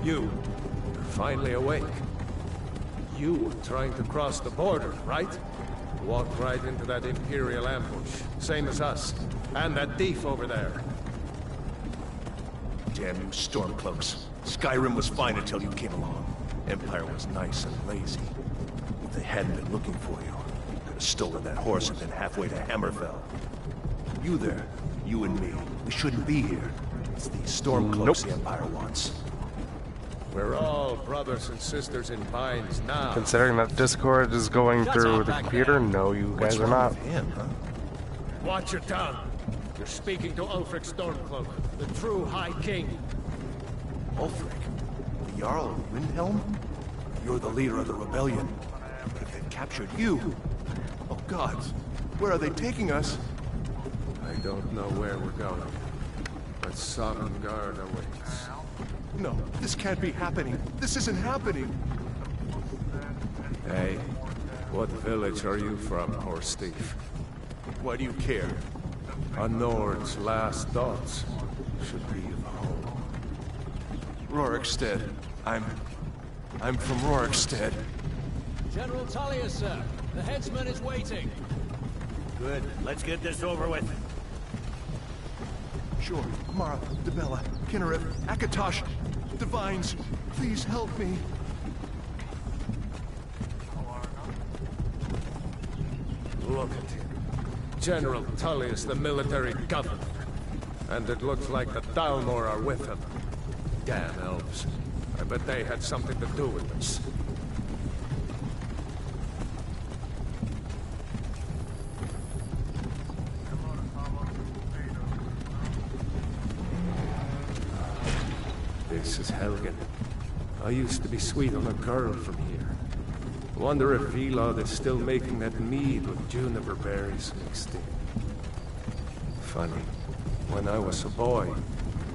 You, you're finally awake. You were trying to cross the border, right? Walked right into that Imperial ambush, same as us. And that thief over there. Damn you Stormcloaks. Skyrim was fine until you came along. Empire was nice and lazy. If they hadn't been looking for you, you could have stolen that horse and been halfway to Hammerfell. You there, you and me, we shouldn't be here. It's these Stormcloaks the Empire wants. We're all brothers and sisters in binds now. Considering that Discord is going through the computer, no, you guys are not. Him, huh? Watch your tongue. You're speaking to Ulfric Stormcloak, the true High King. Ulfric? The Jarl of Windhelm? You're the leader of the rebellion. But if they've captured you... Oh gods, where are they taking us? I don't know where we're going, but Sovngarde awaits. No, this can't be happening. This isn't happening. Hey, what village are you from, horse thief? Why do you care? A Nord's last thoughts should be of home. Rorikstead. I'm from Rorikstead. General Tullius, sir. The headsman is waiting. Good. Let's get this over with. Sure. Mara, Dibella, Kinneret, Akatosh, Divines, please help me. Look at him. General Tullius, the military governor. And it looks like the Dalmor are with him. Damn elves. I bet they had something to do with this. This is Helgen. I used to be sweet on a girl from here. Wonder if Vilod is still making that mead with juniper berries mixed in. Funny, when I was a boy,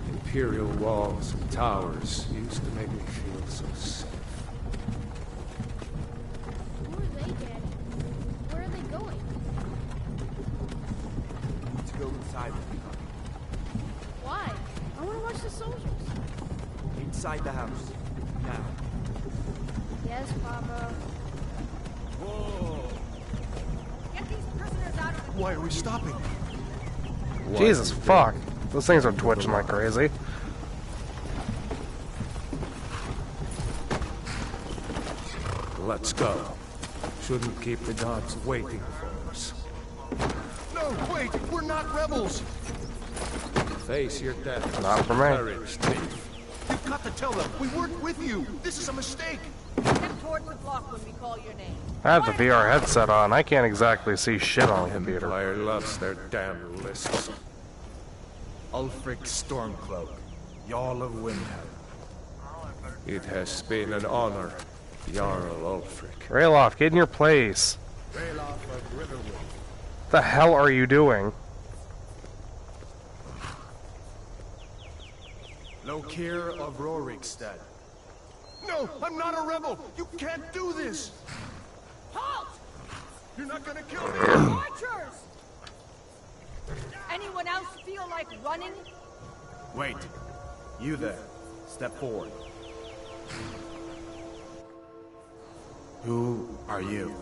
Imperial walls and towers used to make me feel so safe. Who are they, Daddy? Where are they going? To go inside. Why? I want to watch the soldiers. Inside the house. Now. Yes, Papa. Whoa! Get these prisoners out of the... Why are we stopping? Jesus fuck. Those things are twitching like crazy. Let's go. Shouldn't keep the gods waiting for us. No, wait! We're not rebels! Face your death. Not for me. Courage, thief. You've got to tell them! We weren't with you! This is a mistake! Step towards the block when we call your name. I have the VR headset on. I can't exactly see shit on the computer. Empire loves their damn lists. Ulfric Stormcloak, Jarl of Windhelm. It has been an honor, Jarl Ulfric. Rayloff, get in your place. Rayloff of Riverwood. What the hell are you doing? Lokir of Rorikstead. No! I'm not a rebel! You can't do this! Halt! You're not gonna kill me! Archers! Anyone else feel like running? Wait. You there. Step forward. Who are you?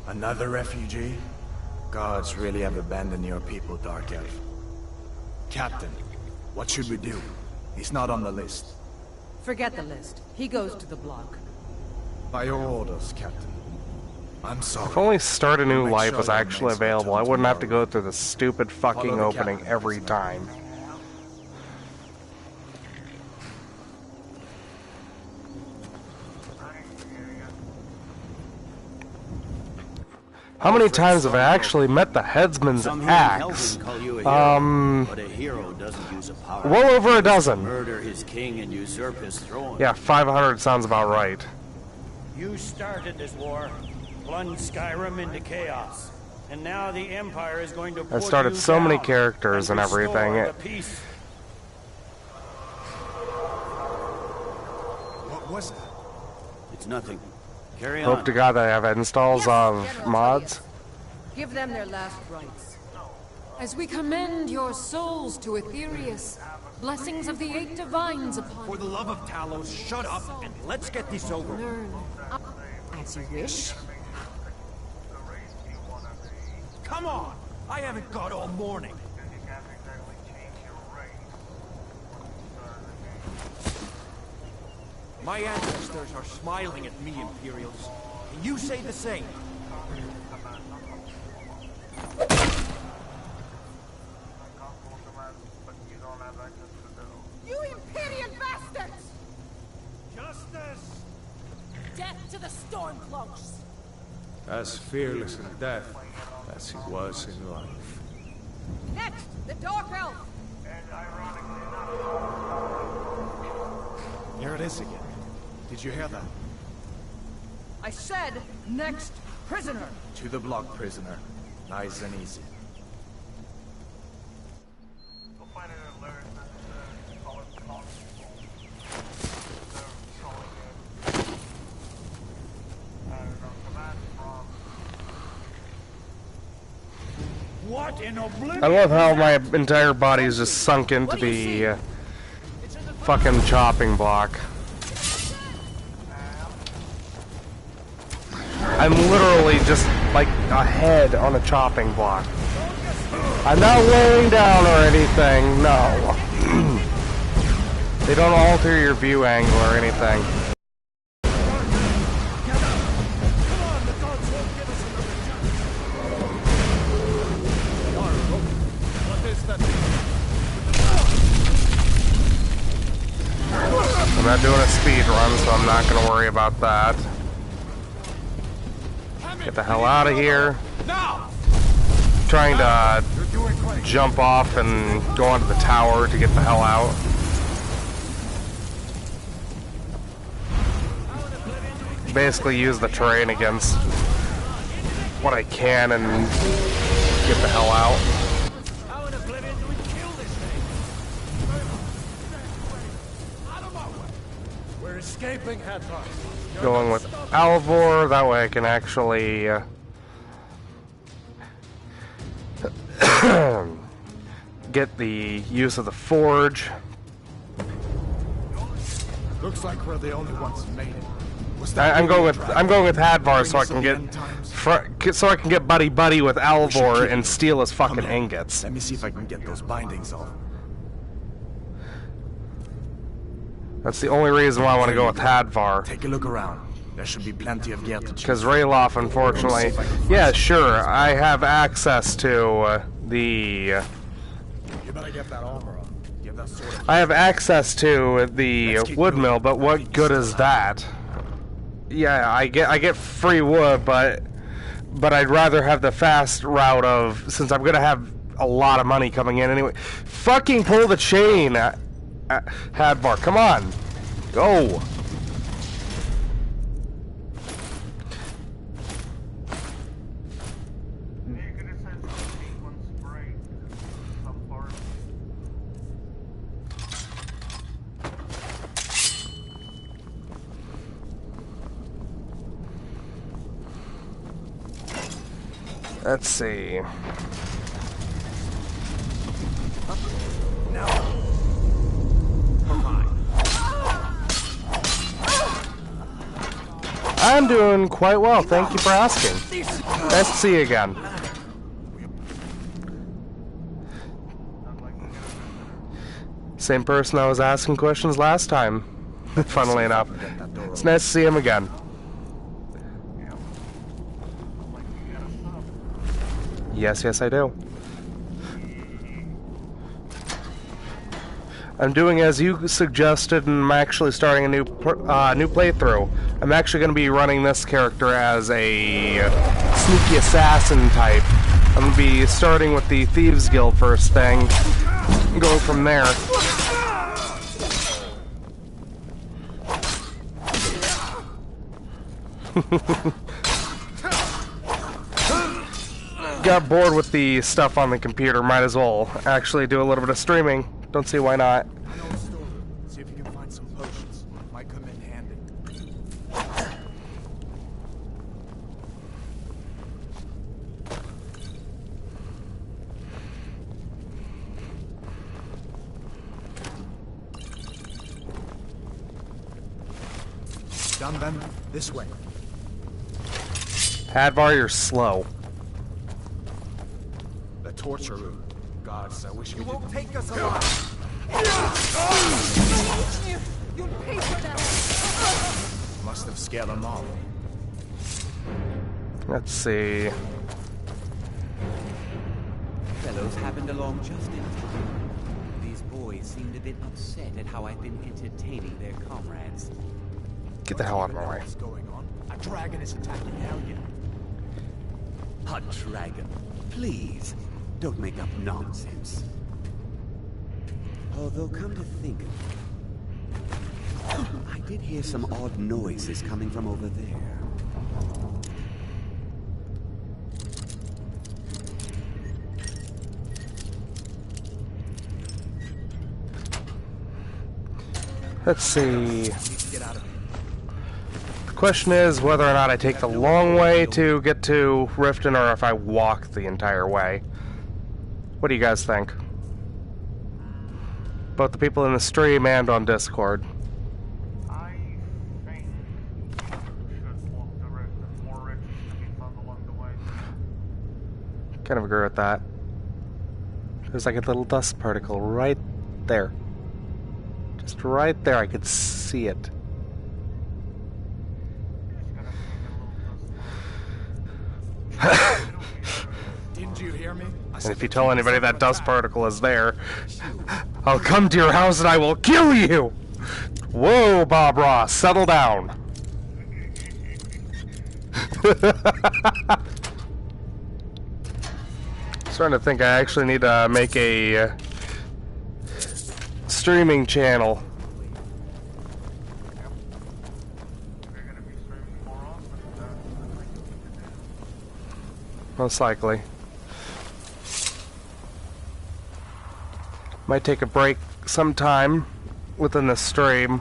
Another refugee? Gods really have abandoned your people, Dark Elf. Captain, what should we do? He's not on the list. Forget the list. He goes to the block. By your orders, Captain. I'm sorry. If only Start a New Make Life sure was that actually makes available, I return wouldn't have to tomorrow. go through the stupid fucking Follow the opening captain, every prisoner. time. How many times have I actually met the headsman's Some here in axe? Helgen call you a hero, but a hero doesn't use a power. Well over a dozen. Murder his king and usurp his throne. Yeah, 500 sounds about right. You started this war, plunged Skyrim into chaos, and now the Empire is going to I put started you so many down characters and restore everything. the peace. What was that? It's nothing. Carry Hope on. to God that I have installs of General mods. Tullius. Give them their last rites. As we commend your souls to Aetherius, blessings of the eight divines upon For the love of Talos, shut up and let's get this over. learn. As you wish. Come on! I haven't got all morning. My ancestors are smiling at me, Imperials. Can you say the same? You Imperial bastards! Justice! Death to the Stormcloaks! As fearless in death as he was in life. Next, the Dark Elf! Here it is again. Did you hear that? I said, next prisoner! To the block, prisoner. Nice and easy. What in oblivion? I love how my entire body is just sunk into the fucking chopping block. I'm literally just like a head on a chopping block. I'm not laying down or anything, no. They don't alter your view angle or anything. I'm not doing a speed run, so I'm not going to worry about that. Get the hell out of here. Trying to jump off and go onto the tower to get the hell out. Basically use the terrain against what I can and get the hell out. How in oblivion do we kill this thing? Out of my way! We're escaping, Hadvar. Going with Alvor, that way I can actually get the use of the forge. Looks like we're the only ones who made it. Was that I'm going really a with dragon? Hadvar so I Bring can us get at the end times? so I can get buddy with We should Alvor keep and it. steal his fucking Come here. ingots. Let me see if I can get those bindings off. That's the only reason why I want to go with Hadvar. Take a look around. There should be plenty of gear to choose. Because Rayloff, unfortunately, yeah, sure, I have access to You better get that armor on. Get that sword. I have access to the wood mill, but what good is that? Yeah, I get free wood, but I'd rather have the fast route of, since I'm gonna have a lot of money coming in anyway. Fucking pull the chain, Hadvar. Come on, go. Let's see. I'm doing quite well, thank you for asking. Nice to see you again. Same person I was asking questions last time, funnily enough. It's nice to see him again. Yes, yes I do. I'm doing as you suggested, and I'm actually starting a new playthrough. I'm actually going to be running this character as a sneaky assassin type. I'm going to be starting with the Thieves Guild first thing, and going from there. Got bored with the stuff on the computer, might as well actually do a little bit of streaming. Don't see why not. See if you can find some potions. Might come in handy. Dunmer, this way. Hadvar, you're slow. The torture room. Gods, I wish You won't take us alive. You'll pay for that. must have scared them off. Let's see. Fellows happened along just in time. These boys seemed a bit upset at how I've been entertaining their comrades. Get the hell out of my way. What's going on? A dragon is attacking Helgen. A dragon. Please, don't make up nonsense. Although, come to think of it, I did hear some odd noises coming from over there. Let's see. The question is whether or not I take the long way to get to Riften or if I walk the entire way. What do you guys think? Both the people in the stream and on Discord. I think you should walk the rift and more rifts to be found along the way. Kind of agree with that. There's like a little dust particle right there. Just right there, I could see it. Didn't you hear me? And if you tell anybody that dust particle is there, I'll come to your house and I will kill you! Whoa, Bob Ross, settle down. Starting to think I actually need to make a streaming channel. Most likely. Might take a break sometime within the stream,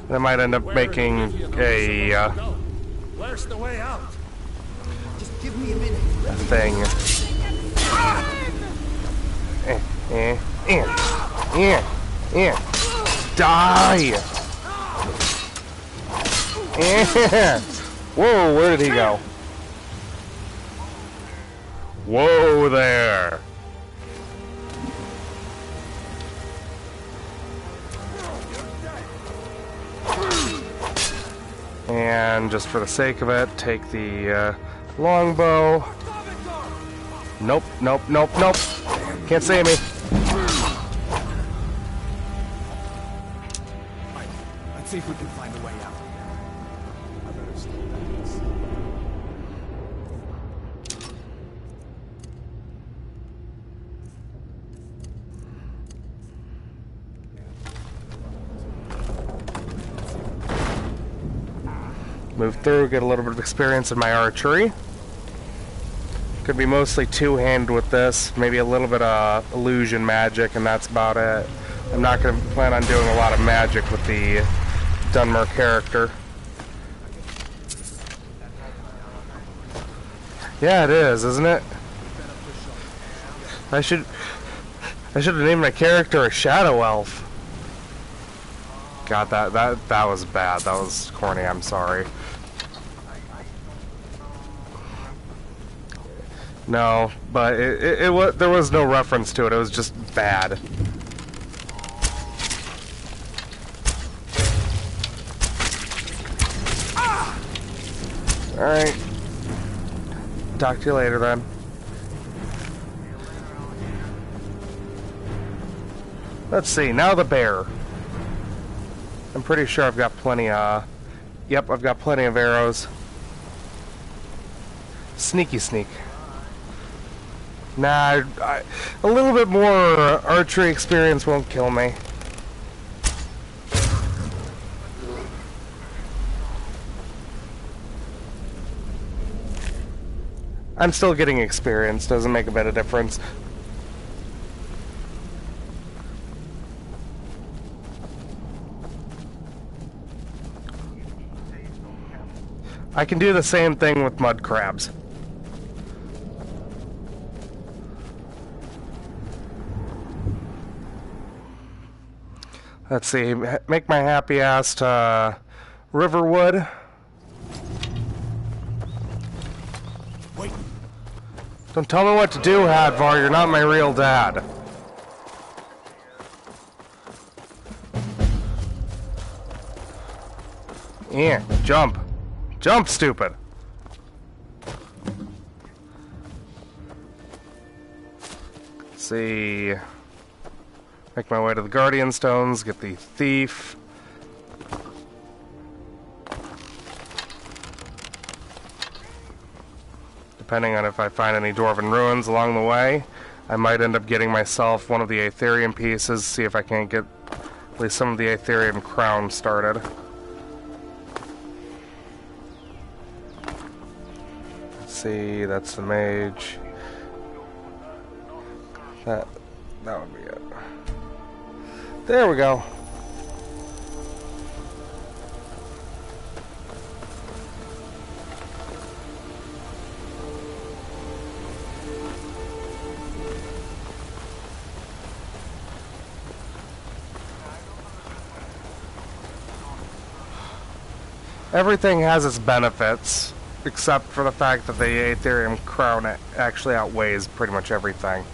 and I might end up making a Where's the way out? Just give me a minute. a thing. Die! Whoa, where did he go? Whoa there! And just for the sake of it, take the longbow. Nope, nope, nope, nope. Can't see me. Let's see if we can find a way out. I better slow down. Move through, get a little bit of experience in my archery. Could be mostly two-handed with this, maybe a little bit of illusion magic, and that's about it. I'm not going to plan on doing a lot of magic with the Dunmer character. Yeah, it is, isn't it? I should have named my character a Shadow Elf. God, that was bad. That was corny. I'm sorry. No, but it was, there was no reference to it. It was just bad. All right. Talk to you later then. Let's see. Now the bear. I'm pretty sure I've got plenty. Yep, I've got plenty of arrows. Sneaky sneak. Nah, a little bit more archery experience won't kill me. I'm still getting experience, doesn't make a bit of difference. I can do the same thing with mud crabs. Let's see, make my happy ass to Riverwood. Wait. Don't tell me what to do, Hadvar. You're not my real dad. Yeah, jump. Jump, stupid. Let's see. Make my way to the Guardian Stones, get the Thief. Depending on if I find any Dwarven ruins along the way, I might end up getting myself one of the Aetherium pieces, see if I can't get at least some of the Aetherium crown started. Let's see, that's the mage. That would be it. There we go. Everything has its benefits, except for the fact that the Aetherium crown actually outweighs pretty much everything.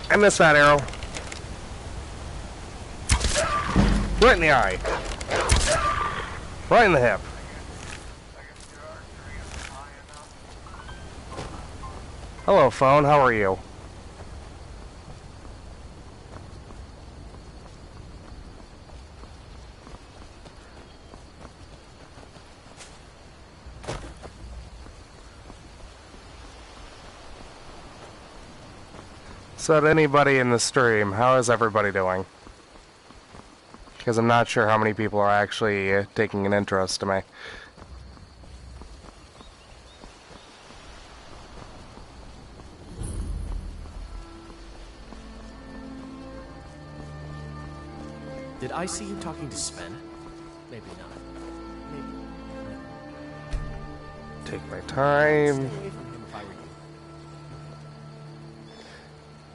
I missed that arrow. Right in the eye. Right in the hip. Hello, phone. How are you? So to anybody in the stream, how is everybody doing? Because I'm not sure how many people are actually taking an interest to me. Did I see you talking to Sven? Maybe not. Maybe. Take my time. Stay away from him if I were you.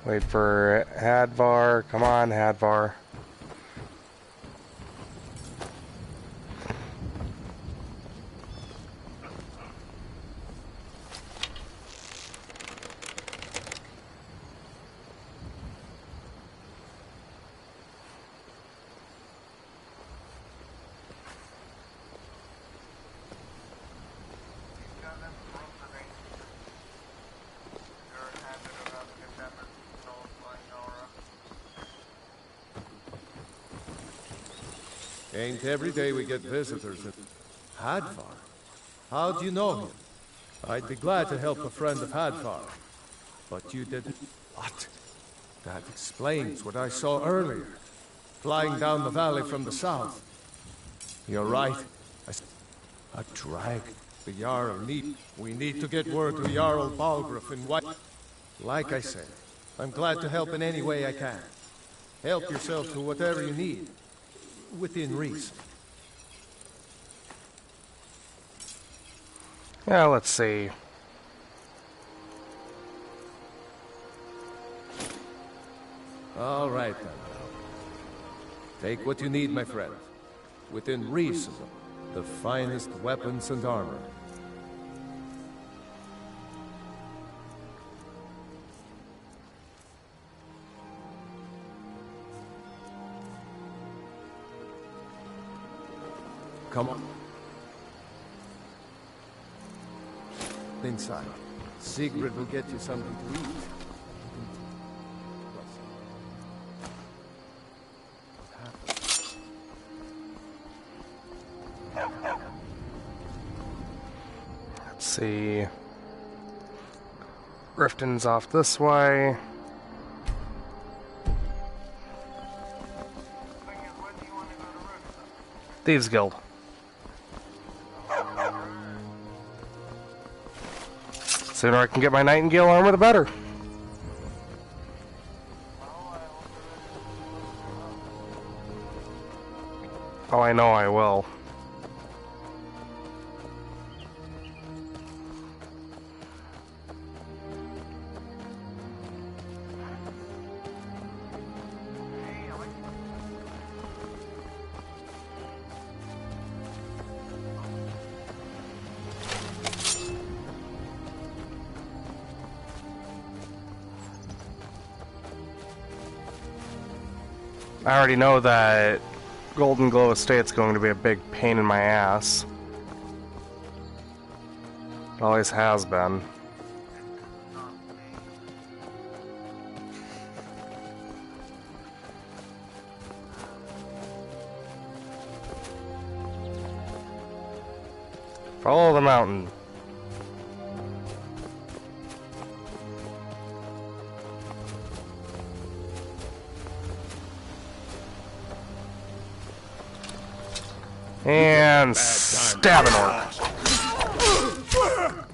Wait for Hadvar. Come on, Hadvar. Ain't every day we get visitors. Hadvar? How do you know him? I'd be glad to help a friend of Hadvar. But you didn't... What? That explains what I saw earlier. Flying down the valley from the south. You're right. A dragon. The Jarl need... We need to get word to Jarl Balgruuf in White... Like I said, I'm glad to help in any way I can. Help yourself to whatever you need. Within reason. Yeah, let's see. All right, then. Take what you need, my friend. Within reason, the finest weapons and armor. Come on. Inside. Sigrid will get you something to eat. Let's see. Riften's off this way. Thieves Guild. Sooner I can get my Nightingale armor, the better. Oh, I know I will. I already know that Golden Glow Estate's going to be a big pain in my ass. It always has been. Follow the mountain. And stab an orc.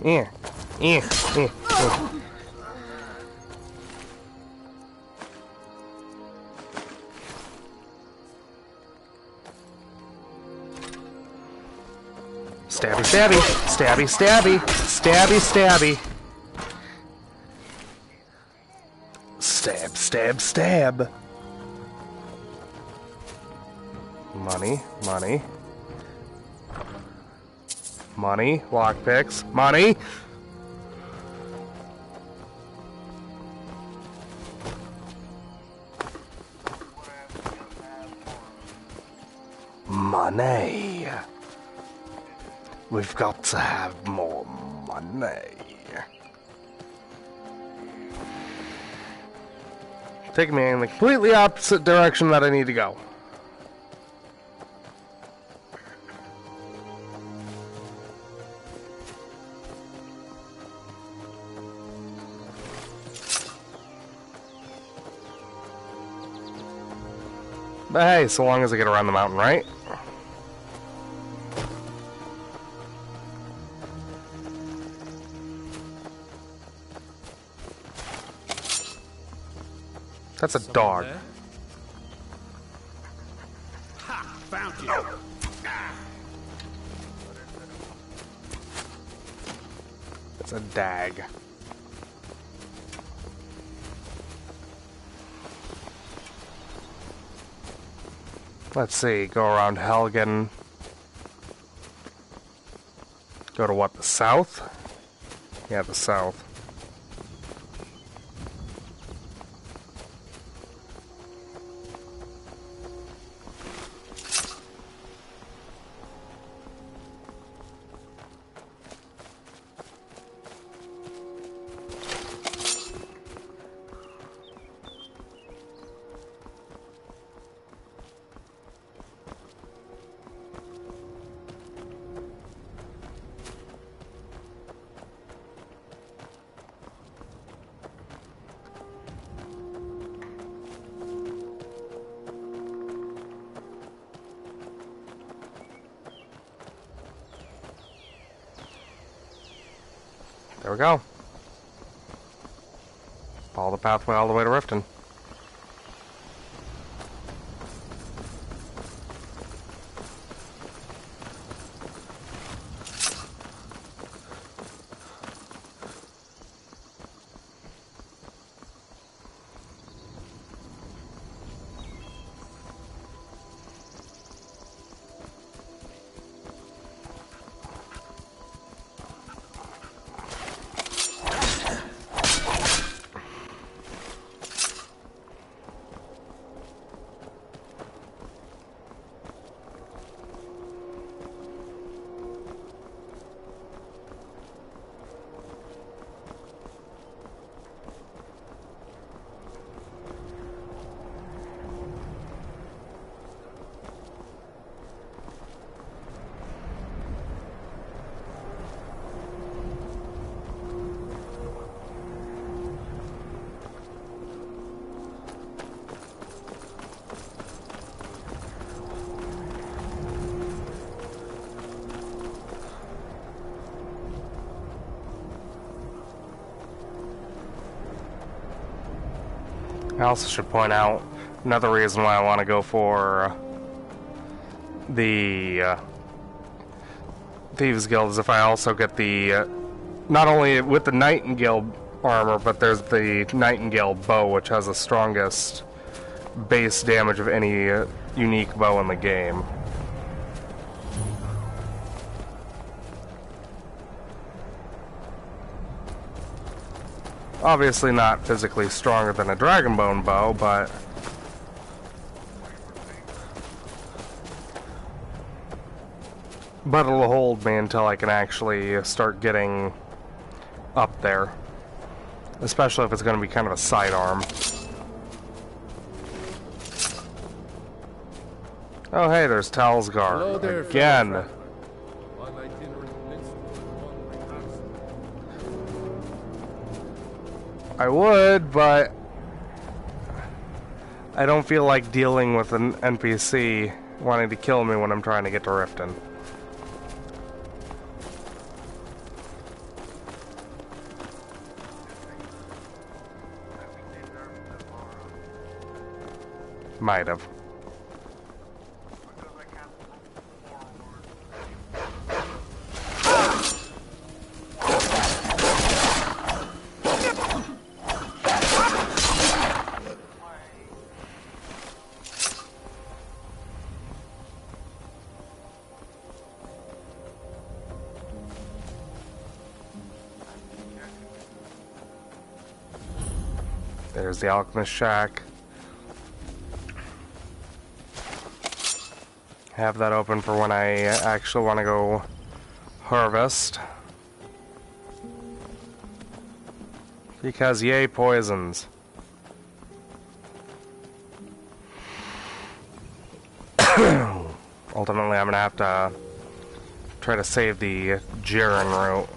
Yeah. Stabby, stabby, stabby, stabby, stabby, stabby. Stab, stab, stab. Money, money. Money, lockpicks, money! Money! We've got to have more money. Taking me in the completely opposite direction that I need to go. But hey, so long as I get around the mountain, right? That's a dog. Ha! Found you! It's a dag. Let's see, go around Helgen. Go to what, the south? Yeah, the south. There we go. Follow the pathway all the way to Riften. I also should point out another reason why I want to go for the Thieves Guild is if I also get the not only with the Nightingale armor, but there's the Nightingale bow, which has the strongest base damage of any unique bow in the game. Obviously not physically stronger than a Dragonbone bow, but it'll hold me until I can actually start getting up there. Especially if it's going to be kind of a sidearm. Oh hey, there's Talsgar again. I would, but I don't feel like dealing with an NPC wanting to kill me when I'm trying to get to Riften. Might have. There's the Alchemist Shack. Have that open for when I actually want to go harvest. Because yay, poisons. Ultimately, I'm gonna have to try to save the Jaren route.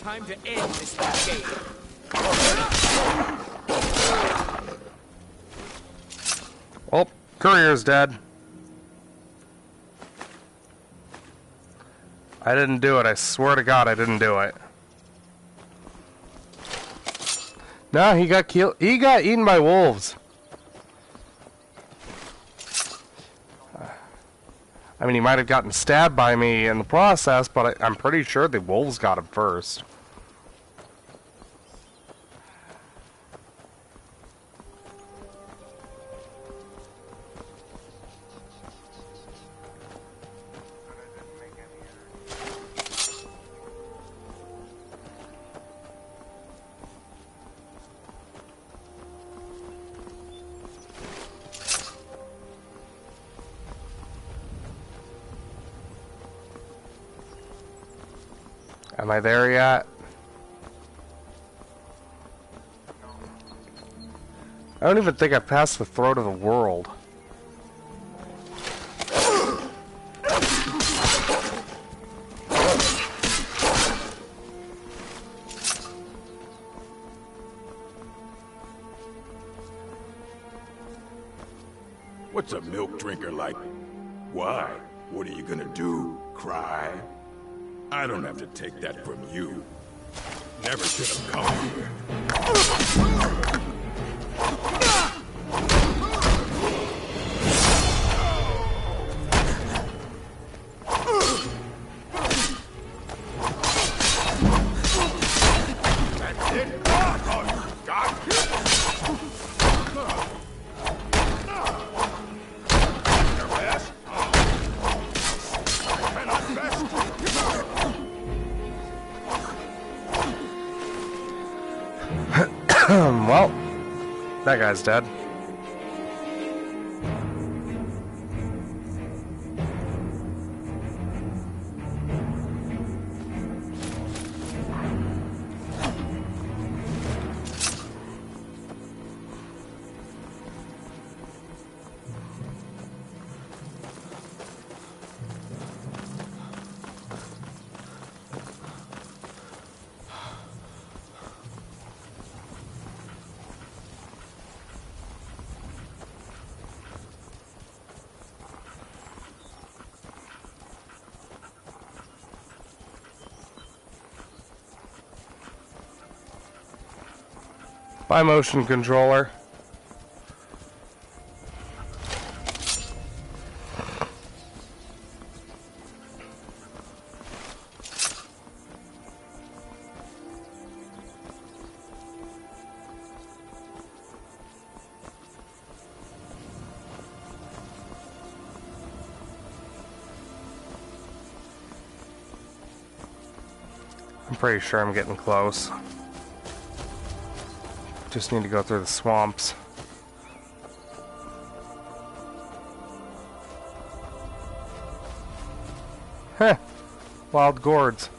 Time to end this game. Oh, courier's dead. I didn't do it. I swear to God, I didn't do it. No, he got killed. He got eaten by wolves. I mean, he might have gotten stabbed by me in the process, but I'm pretty sure the wolves got him first. Am I there yet? I don't even think I passed the throat of the world. What's a milk drinker like? Why? What are you gonna do? Cry? I don't have to take that from you. Never should have come here. That's it? Oh, you got your best? I cannot best. Well, that guy's dead. Bye, motion controller. I'm pretty sure I'm getting close. Just need to go through the swamps. Heh. Wild gourds.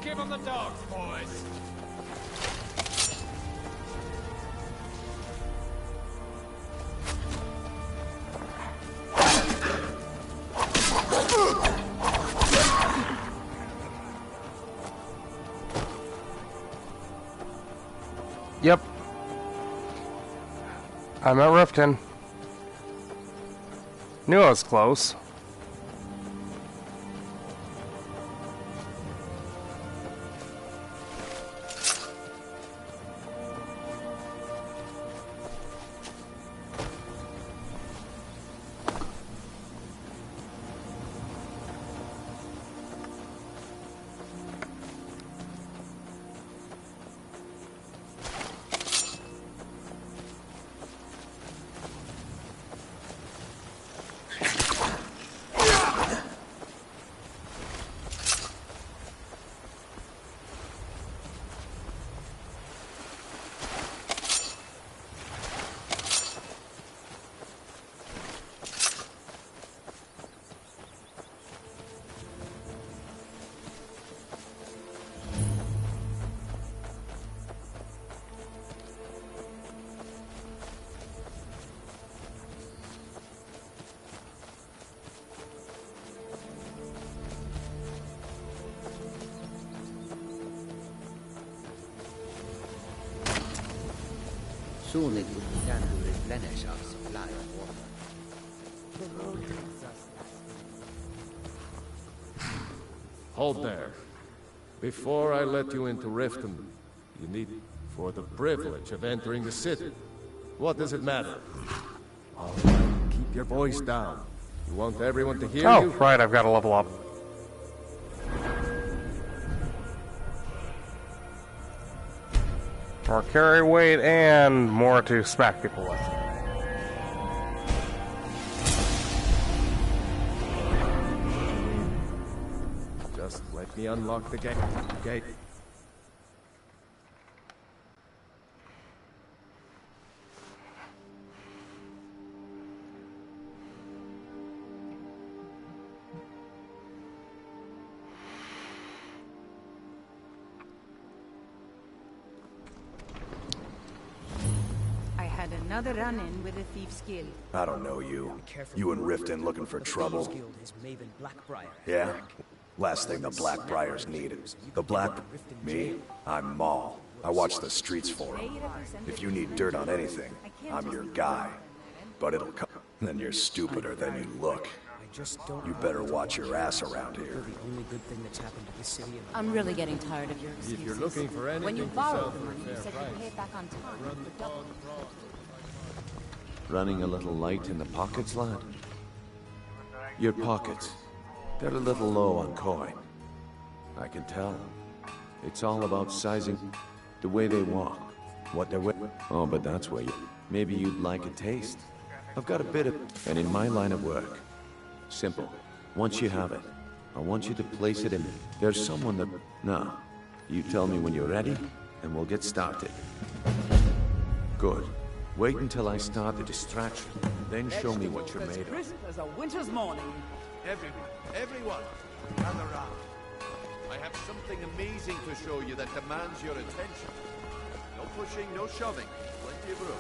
Give them the dogs, boys! Yep. I'm at Riften. Knew I was close. Soon it will begin to replenish our supply of water. The road takes us. Hold there. Before I let you into Riften, you need for the privilege of entering the city. What does it matter? All right, keep your voice down. You want everyone to hear you? Oh, right, I've got to level up. More carry weight and more to smack people with. Just let me unlock the gate. Another run-in with a thief's guild. I don't know you. You and Riften looking for trouble. Yeah? Last thing the Blackbriars needed. The Black... Me? I'm Maul. I watch the streets for him. If you need dirt on anything, I'm your guy. But it'll come... Then you're stupider than you look. You better watch your ass around here. The only good thing that's happened to this city. I'm really getting tired of your excuses. If you're looking for anything when you to borrowed sell the for a money, you fair said price, you'd pay it back on time. run the for double. Running a little light in the pockets, lad? Your pockets. They're a little low on coin. I can tell. It's all about sizing the way they walk. What they're with. Oh, but that's where you... Maybe you'd like a taste. I've got a bit of... And in my line of work, simple. Once you have it, I want you to place it in... There's someone that... Now, you tell me when you're ready, and we'll get started. Good. Wait until I start the distraction, then show me what you're made of. Crisp as a winter's morning. Everyone, gather round. I have something amazing to show you that demands your attention. No pushing, no shoving. Plenty of room.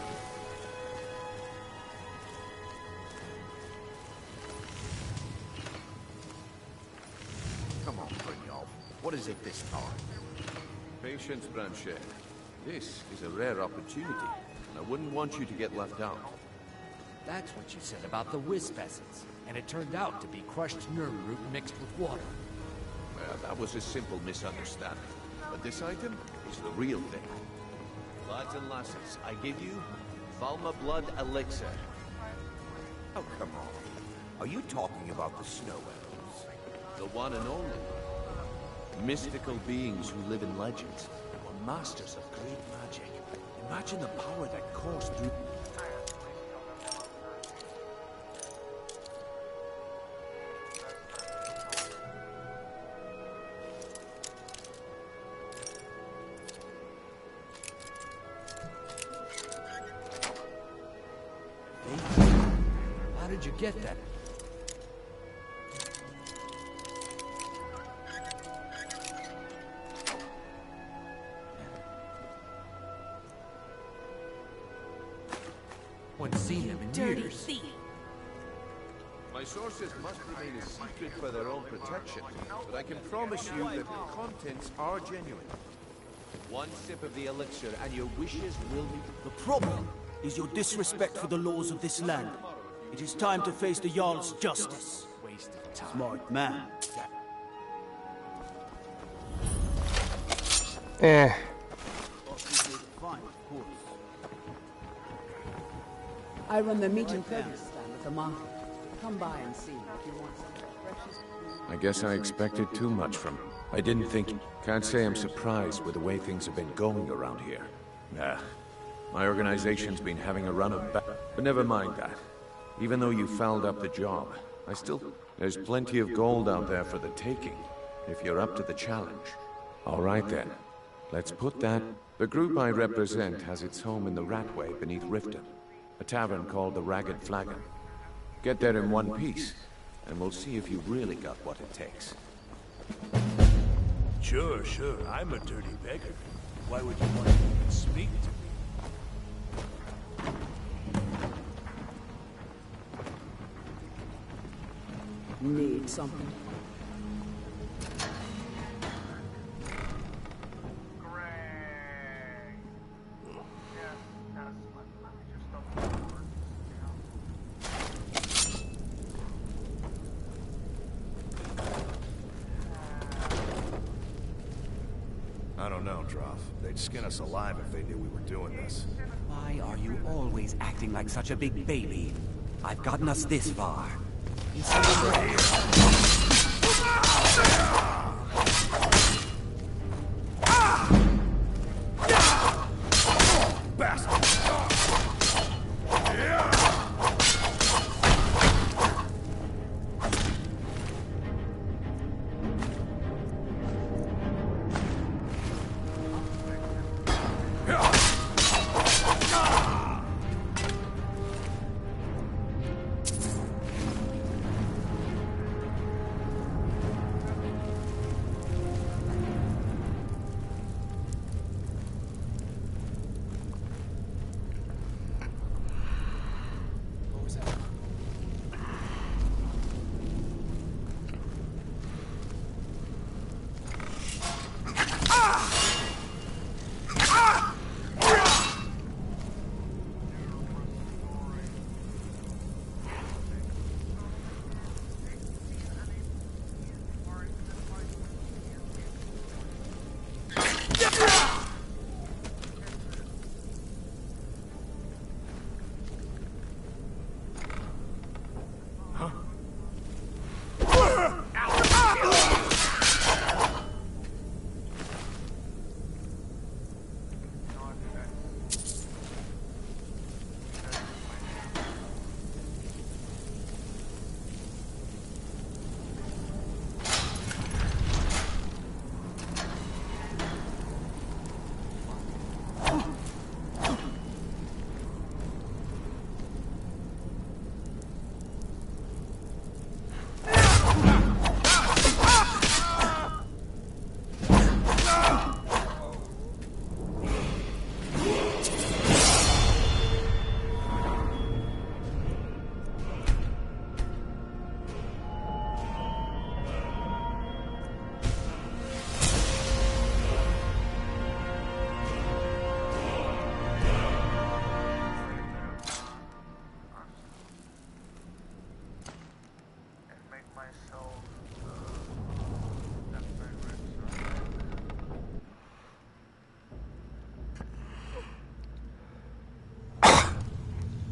Come on, Brynjolf. What is it this time? Patience, Branchet. This is a rare opportunity, and I wouldn't want you to get left out. That's what you said about the wisp essence. And it turned out to be crushed nerm root mixed with water. Well, that was a simple misunderstanding. But this item is the real thing. Lads and lasses, I give you Valma Blood Elixir. Oh, come on. Are you talking about the snow elves? The one and only. Mystical beings who live in legends and were masters of great magic. Imagine the power that coursed through... How did you get that? Haven't seen them in years. My sources must remain a secret for their own protection, but I can promise you that the contents are genuine. One sip of the elixir and your wishes will be... The problem is your disrespect for the laws of this land. It is time to face the Jarl's justice. Waste of time. Smart man. Eh. I run the meat and produce stand at the market. Come by and see if you want some precious... I guess I expected too much from... I didn't think... Can't say I'm surprised with the way things have been going around here. Nah. My organization's been having a run of but never mind that. Even though you fouled up the job, I still... There's plenty of gold out there for the taking, if you're up to the challenge. All right then. Let's put that... The group I represent has its home in the Ratway beneath Riften. A tavern called the Ragged Flagon. Get there in one piece, and we'll see if you really got what it takes. Sure, I'm a dirty beggar. Why would you want to even speak to me? Need something? I don't know, Droff. They'd skin us alive if they knew we were doing this. Why are you always acting like such a big baby? I've gotten us this far.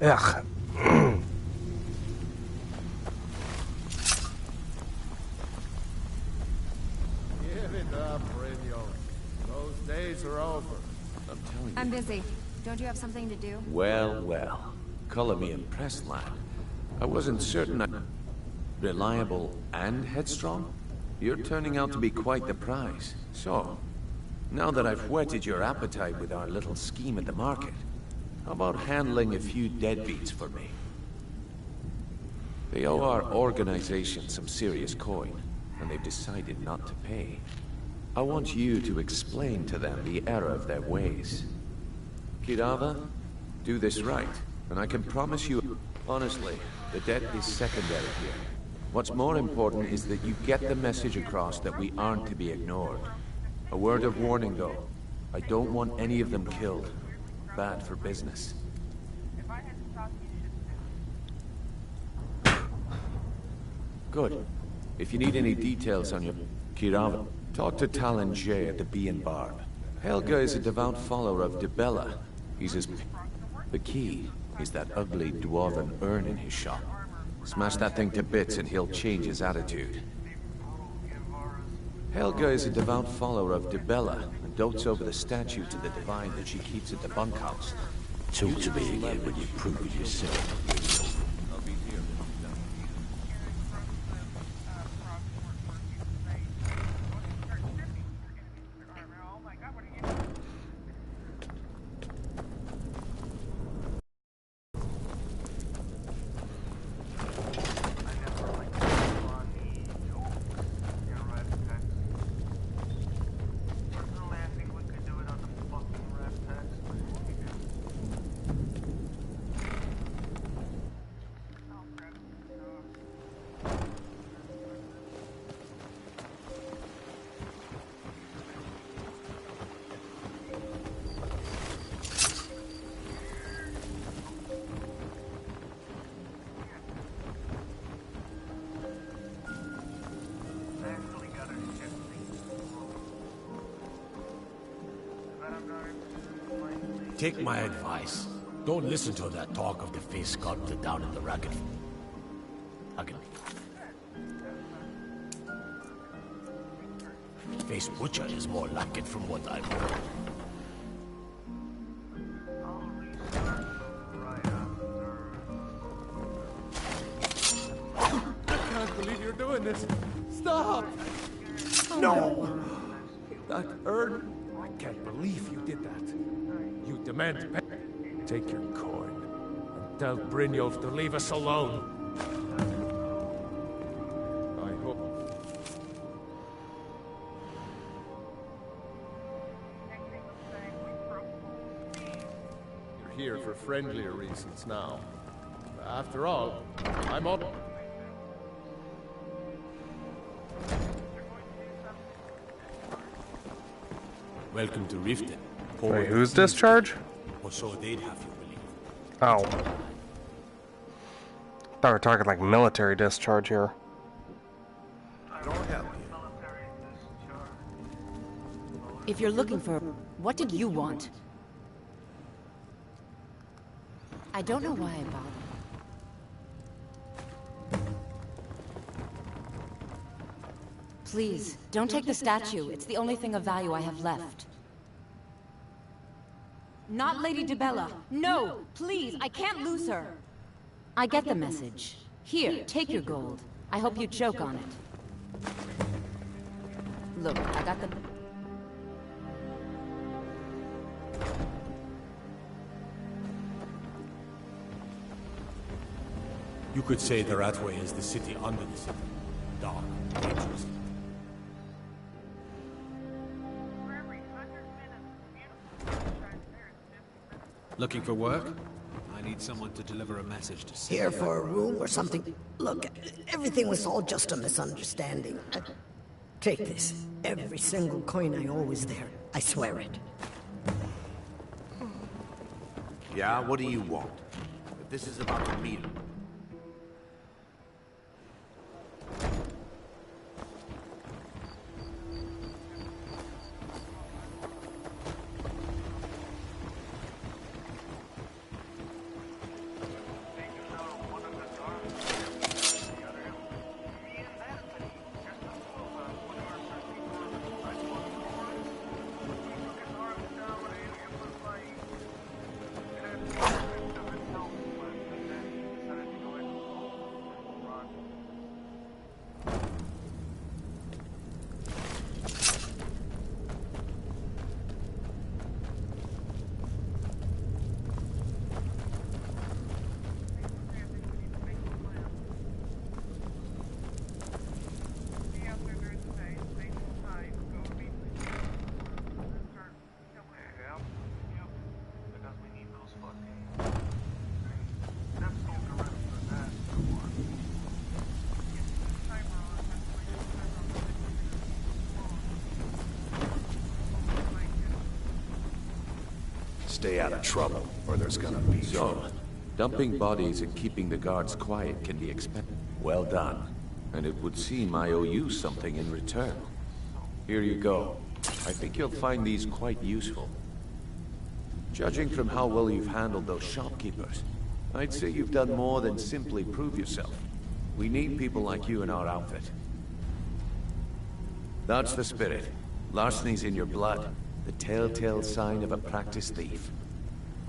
Ugh. Give it up, Brynjo. Those days are over. I'm telling you. I'm busy. Don't you have something to do? Well, well. Color me impressed, lad. I wasn't certain I... Reliable and headstrong? You're turning out to be quite the prize. So, now that I've whetted your appetite with our little scheme at the market, how about handling a few deadbeats for me? They owe our organization some serious coin, and they've decided not to pay. I want you to explain to them the error of their ways. Kirava, do this right, and I can promise you, honestly, the debt is secondary here. What's more important is that you get the message across that we aren't to be ignored. A word of warning, though. I don't want any of them killed. Bad for business. Good. If you need any details on your Kirava, talk to Talon J at the Bee and Barb. Helga is a devout follower of Dibella. He's his... The key is that ugly dwarven urn in his shop. Smash that thing to bits and he'll change his attitude. Helga is a devout follower of Dibella and dotes over the statue to the divine that she keeps at the bunkhouse. Talk to me again when you prove it yourself. I'll be here. Take my advice. Don't listen to that talk of the face sculptor down in the racket. Face butcher is more like it from what I've heard. I can't believe you're doing this. Stop! No! That urn... I can't believe you did that. You demand pay. Take your coin and tell Brynjolf to leave us alone. I hope... You're here for friendlier reasons now. After all, I'm on... Welcome to Riften. Wait, who's discharge? Or so they'd have you believe. Oh. Thought we were talking like military discharge here. Don't help If you're looking for... What did you want? I don't know why I bother. Please, don't take the statue. It's the only thing of value I have left. Not Lady Dibella. No! Please, I can't lose her! I get the message. Here, take your gold. I hope you choke on it. Look, I got the... You could say the Ratway is the city under the city. Dark, dangerous. Looking for work? I need someone to deliver a message to City. Here for a room or something? Look, everything was all just a misunderstanding. Take this. Every single coin I owe is there. I swear it. Yeah, what do you want? If this is about the meal. Stay out of trouble, or there's gonna be trouble. So, dumping bodies and keeping the guards quiet can be expected. Well done. And it would seem I owe you something in return. Here you go. I think you'll find these quite useful. Judging from how well you've handled those shopkeepers, I'd say you've done more than simply prove yourself. We need people like you in our outfit. That's the spirit. Larceny's in your blood. The telltale sign of a practiced thief.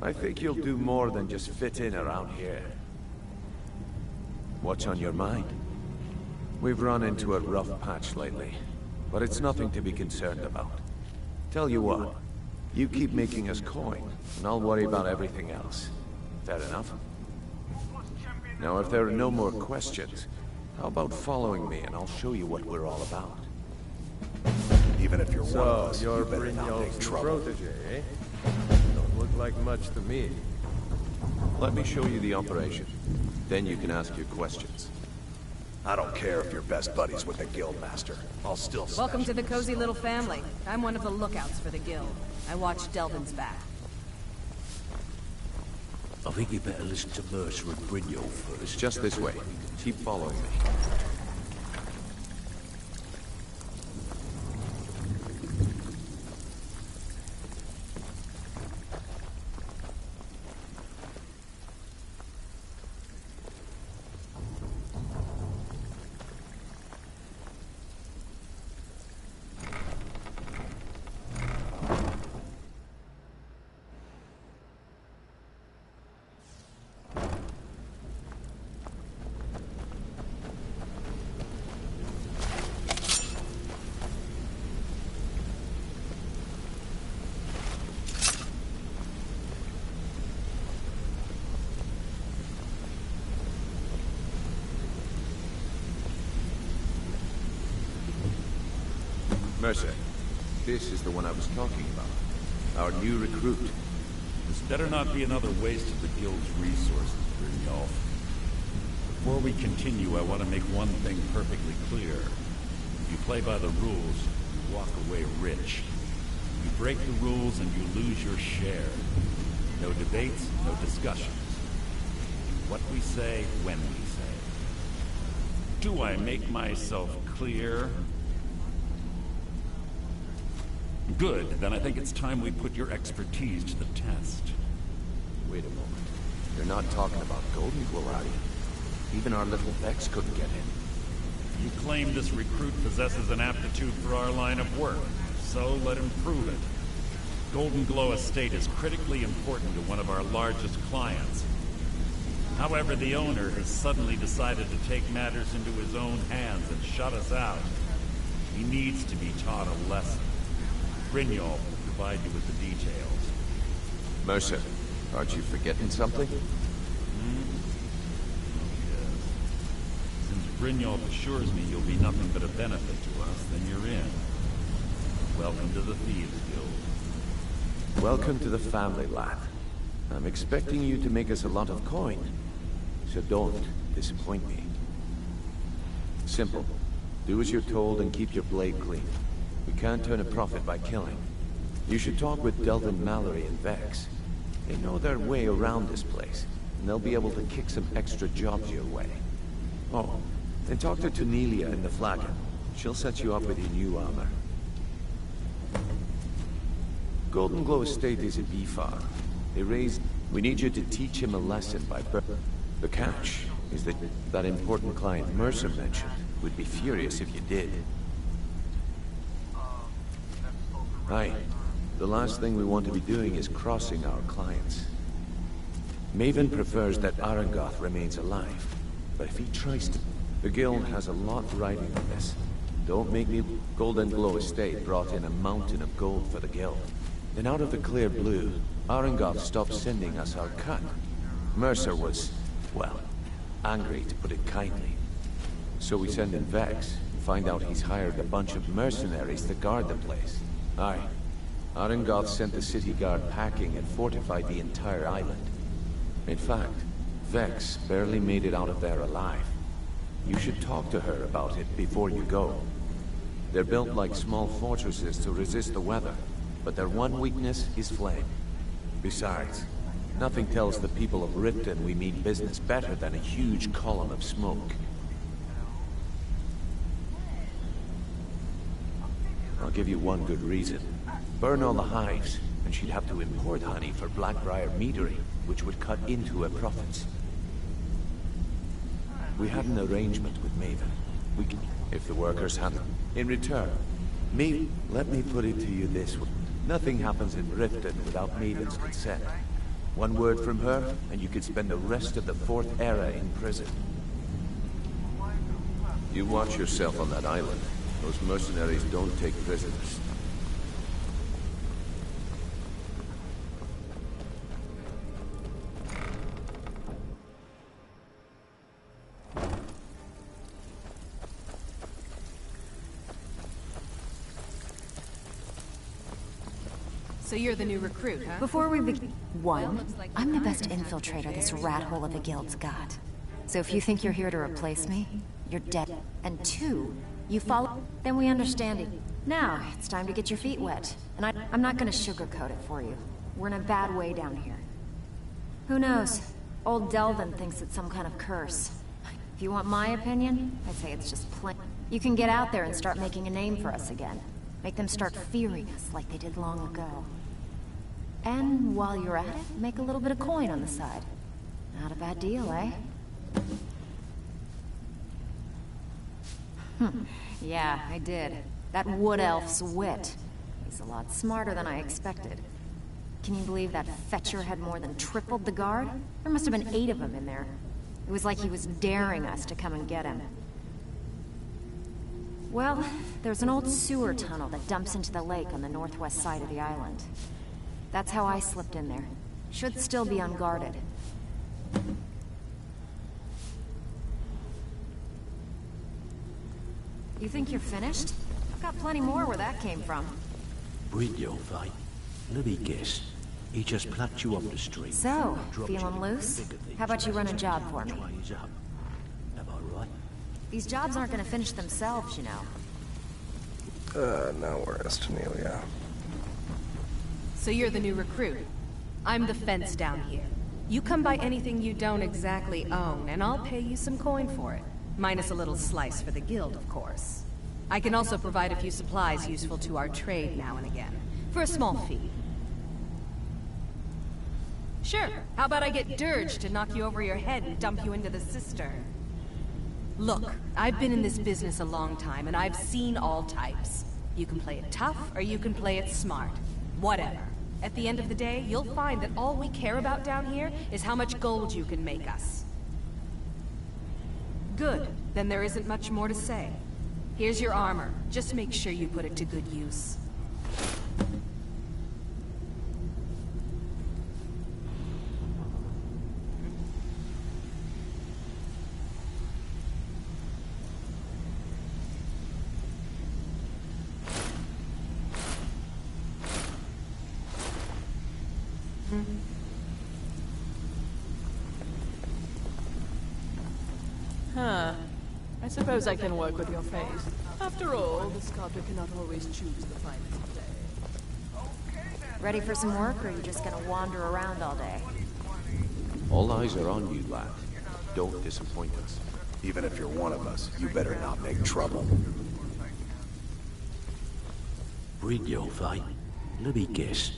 I think you'll do more than just fit in around here. What's on your mind? We've run into a rough patch lately, but it's nothing to be concerned about. Tell you what, you keep making us coin, and I'll worry about everything else. Fair enough? Now, if there are no more questions, how about following me and I'll show you what we're all about? Even if you're one of us, you're you better not make Brynjolf's trouble. protege, eh? Don't look like much to me. Let me show you the operation. Then you can ask your questions. I don't care if you're best buddies with the guildmaster. I'll still smash Welcome to the cozy little family. I'm one of the lookouts for the guild. I watch Delvin's back. I think you better listen to Mercer and Brynjolf first. It's just this way. Keep following me. Mercer, this is the one I was talking about. Our new recruit. This better not be another waste of the guild's resources, Brynjolf. Before we continue, I want to make one thing perfectly clear. If you play by the rules, you walk away rich. You break the rules and you lose your share. No debates, no discussions. What we say, when we say. Do I make myself clear? Good, then I think it's time we put your expertise to the test. Wait a moment. You're not talking about Golden Glow, are you? Even our little Vex couldn't get in. You claim this recruit possesses an aptitude for our line of work, so let him prove it. Golden Glow Estate is critically important to one of our largest clients. However, the owner has suddenly decided to take matters into his own hands and shut us out. He needs to be taught a lesson. Brynjolf will provide you with the details. Mercer, aren't you forgetting something? Yes. Since Brynjolf assures me you'll be nothing but a benefit to us, then you're in. Welcome to the Thieves Guild. Welcome to the family, lad. I'm expecting you to make us a lot of coin. So don't disappoint me. Simple. Do as you're told and keep your blade clean. We can't turn a profit by killing. You should talk with Delvin, Mallory, and Vex. They know their way around this place, and they'll be able to kick some extra jobs your way. Oh, and talk to Tunelia in the Flagon. She'll set you up with your new armor. Golden Glow Estate is a bee farm. We need you to teach him a lesson by birth. The catch is that important client Mercer mentioned would be furious if you did. Aye. The last thing we want to be doing is crossing our clients. Maven prefers that Arangoth remains alive, but if he tries to... The guild has a lot riding on this. Don't make me... Golden Glow Estate brought in a mountain of gold for the guild. Then out of the clear blue, Arangoth stopped sending us our cut. Mercer was, well, angry to put it kindly. So we send in Vex, find out he's hired a bunch of mercenaries to guard the place. Aye. Arangoth sent the city guard packing and fortified the entire island. In fact, Vex barely made it out of there alive. You should talk to her about it before you go. They're built like small fortresses to resist the weather, but their one weakness is flame. Besides, nothing tells the people of Riften we mean business better than a huge column of smoke. I'll give you one good reason. Burn all the hives, and she'd have to import honey for Blackbriar meadery, which would cut into her profits. We had an arrangement with Maven. We can, if the workers had them. In return, let me put it to you this way. Nothing happens in Riften without Maven's consent. One word from her, and you could spend the rest of the Fourth Era in prison. You watch yourself on that island. Those mercenaries don't take prisoners. So you're the new recruit, huh? Before we begin... One, I'm the best infiltrator this rat hole of a guild's got. So if you think you're here to replace me, you're dead. And two, you follow... Then we understand it. Now, it's time to get your feet wet. And I'm not gonna sugarcoat it for you. We're in a bad way down here. Who knows? Old Delvin thinks it's some kind of curse. If you want my opinion, I'd say it's just plain. You can get out there and start making a name for us again. Make them start fearing us like they did long ago. And while you're at it, make a little bit of coin on the side. Not a bad deal, eh? Yeah, I did. That wood elf's wit. He's a lot smarter than I expected. Can you believe that fetcher had more than tripled the guard? There must have been 8 of them in there. It was like he was daring us to come and get him. Well, there's an old sewer tunnel that dumps into the lake on the northwest side of the island. That's how I slipped in there. Should still be unguarded. You think you're finished? I've got plenty more where that came from. Breed your fight. Let me guess. He just plucked you off the street. So, feeling loose? How about you run a job for me? Am I right? These jobs aren't gonna finish themselves, you know. Now where is Tanelia? So you're the new recruit. I'm the fence down here. You come by anything you don't exactly own, and I'll pay you some coin for it. Minus a little slice for the guild, of course. I can also provide a few supplies useful to our trade now and again, for a small fee. Sure, how about I get Dirge to knock you over your head and dump you into the cistern? Look, I've been in this business a long time, and I've seen all types. You can play it tough, or you can play it smart. Whatever. At the end of the day, you'll find that all we care about down here is how much gold you can make us. Good. Then there isn't much more to say. Here's your armor. Just make sure you put it to good use. Huh. I suppose I can work with your face. After all, the sculptor cannot always choose the finest day. Ready for some work, or are you just gonna wander around all day? All eyes are on you, lad. Don't disappoint us. Even if you're one of us, you better not make trouble. Breed your fight. Let me guess.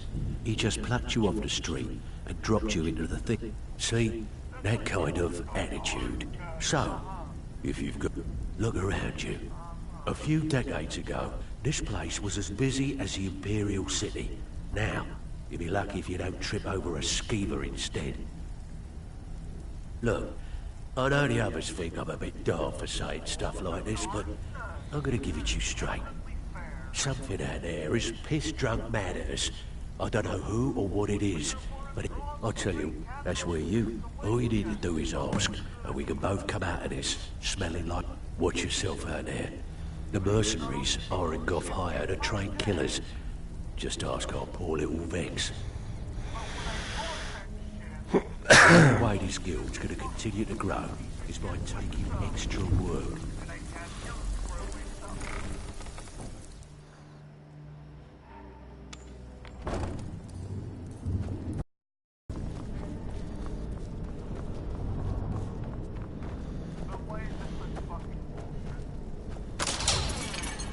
He just plucked you off the street and dropped you into the thick. See? That kind of attitude. So, if you've got... Look around you. A few decades ago, this place was as busy as the Imperial City. Now, you'll be lucky if you don't trip over a skeever instead. Look, I know the others think I'm a bit daft for saying stuff like this, but I'm gonna give it you straight. Something out there is piss-drunk mad at us. I don't know who or what it is, but I'll tell you, that's where you... All you need to do is ask, and we can both come out of this smelling like... Watch yourself out there. The mercenaries are in Goth hire to train killers. Just ask our poor little Vex. The way this guild's gonna continue to grow is by taking extra work.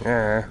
Yeah.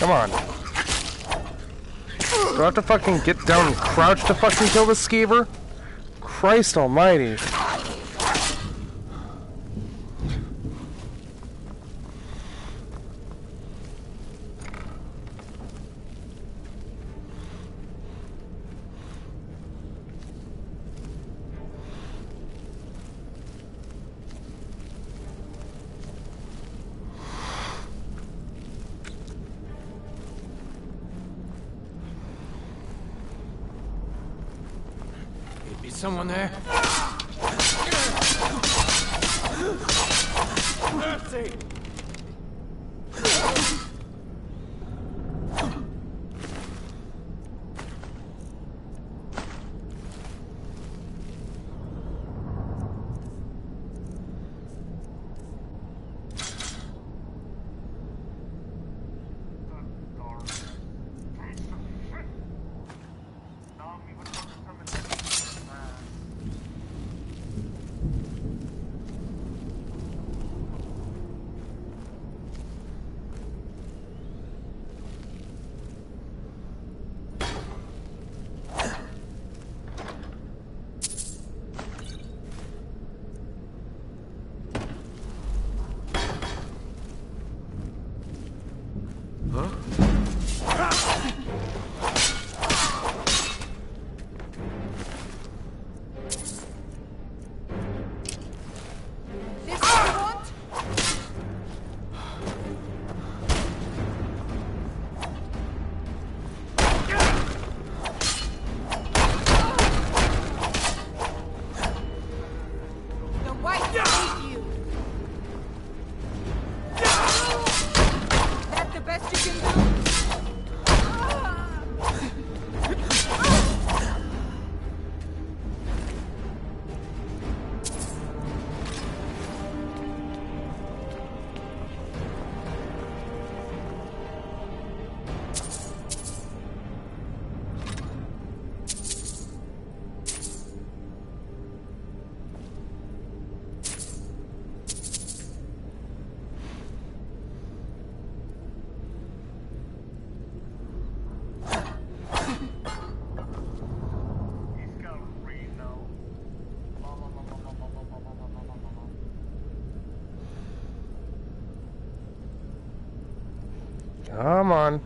Come on. Do I have to fucking get down and crouch to fucking kill this skeever? Christ almighty. Is someone there? Mercy! Come on.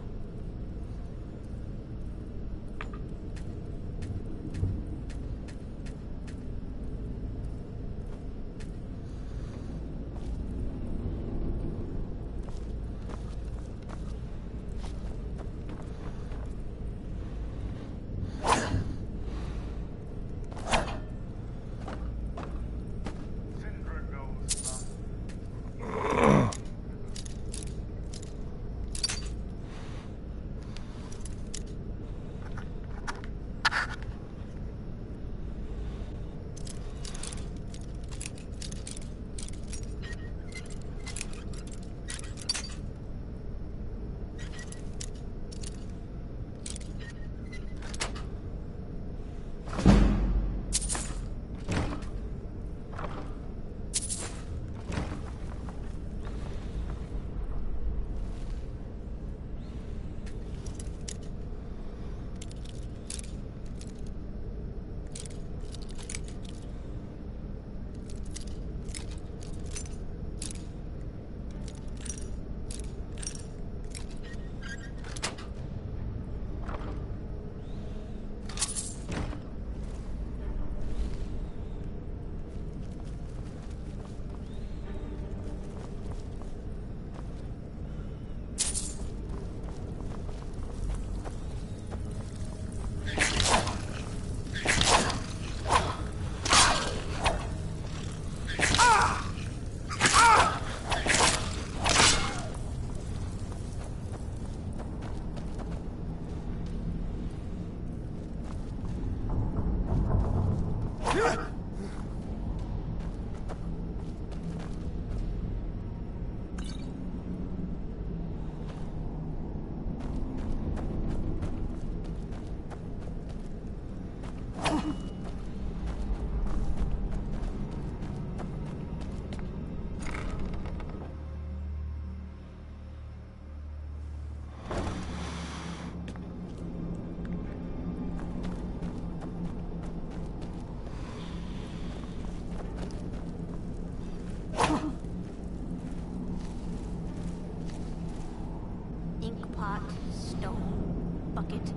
bucket,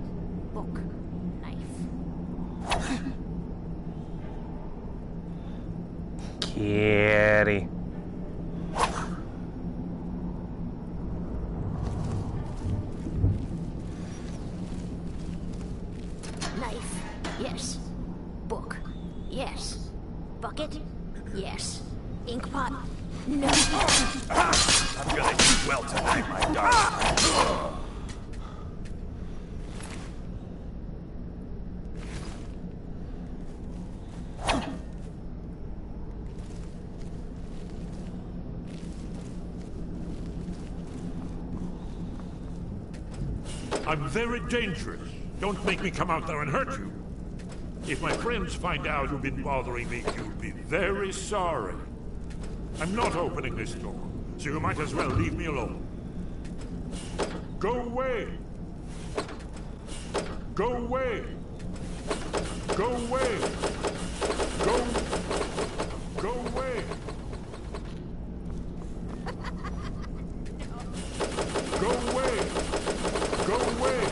book, knife. Kitty. Knife, yes. Book, yes. Bucket, yes. Ink pot, no. I'm gonna do well tonight, my darling. I'm very dangerous. Don't make me come out there and hurt you. If my friends find out you've been bothering me, you'll be very sorry. I'm not opening this door, so you might as well leave me alone. Go away! Go away! Go away! Go away! Go away! Go away!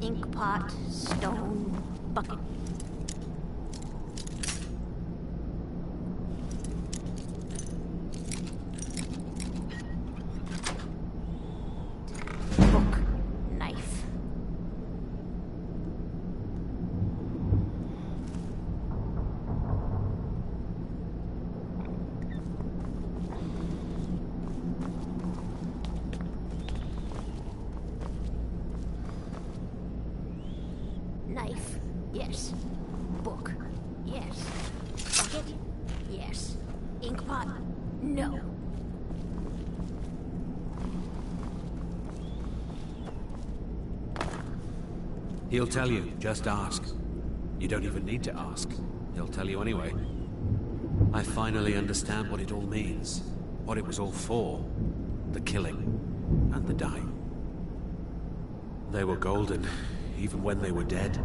Ink pot, stone, bucket. Book, knife. Knife, yes. Book, yes. Bucket, yes. Ink pot, no. He'll tell you, just ask. You don't even need to ask. He'll tell you anyway. I finally understand what it all means. What it was all for. The killing. And the dying. They were golden, even when they were dead.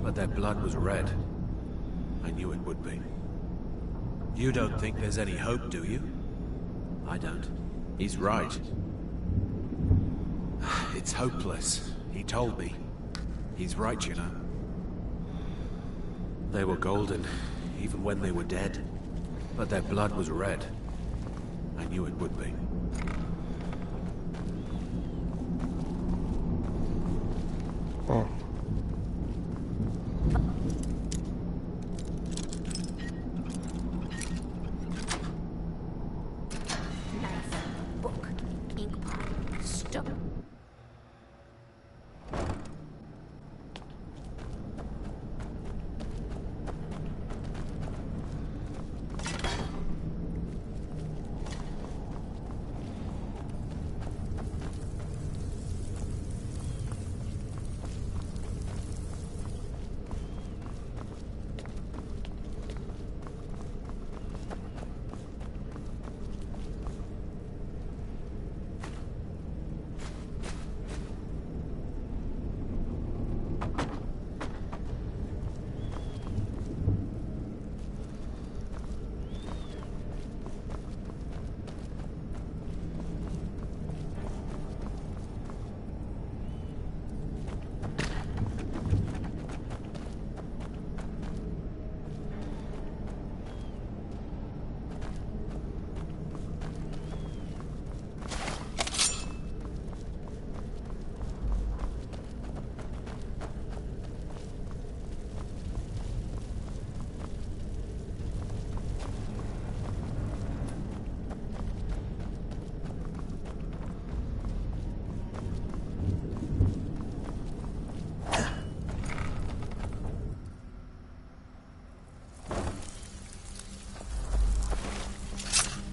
But their blood was red. I knew it would be. You don't think there's any hope, do you? I don't. He's right. It's hopeless. He told me. He's right, you know. They were golden, even when they were dead. But their blood was red. I knew it would be. Oh. Knife, book, ink pot, stone.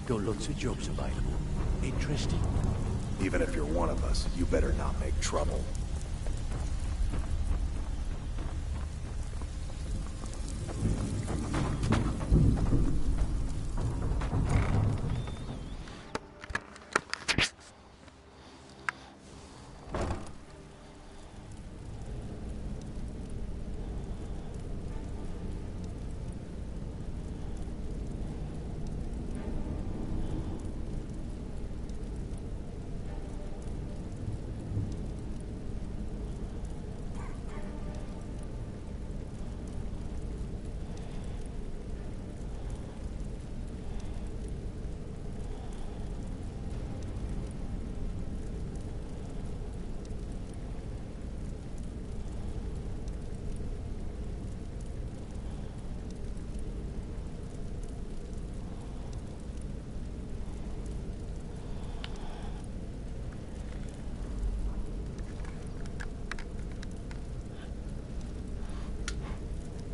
Got lots of jobs available. Interesting. Even if you're one of us, you better not make trouble.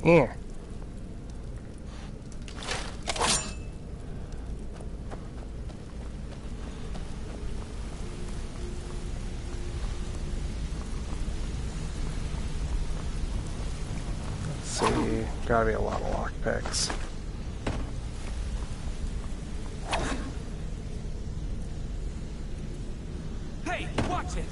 Yeah. Let's see. Gotta be a lot of lockpicks. Hey, watch it!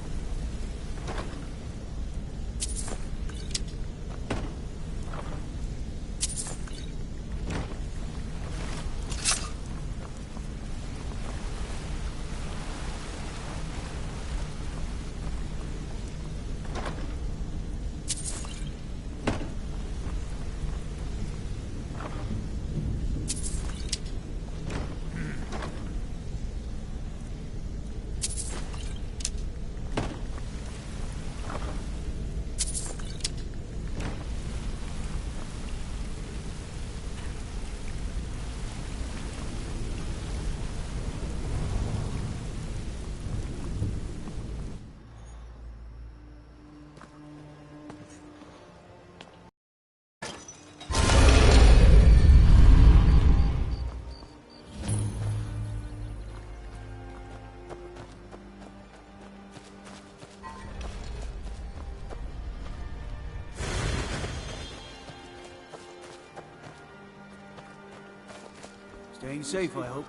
Staying safe, I hope.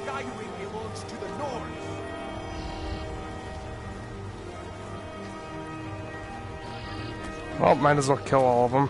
Skyrim belongs to the North! Well, might as well kill all of them.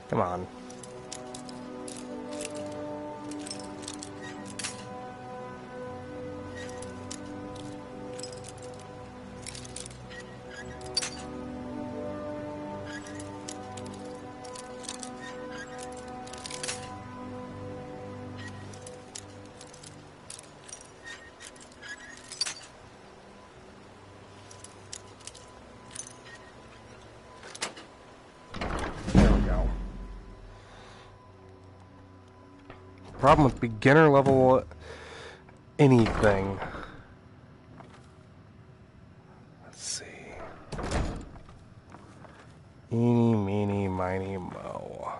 Come on. Problem with beginner level anything. Let's see. Eeny, meeny, miny, moe.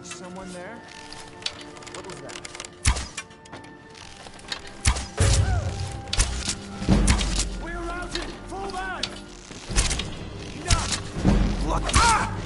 Someone there? What was that? We're routed! Fall back! Enough! Look! Ah!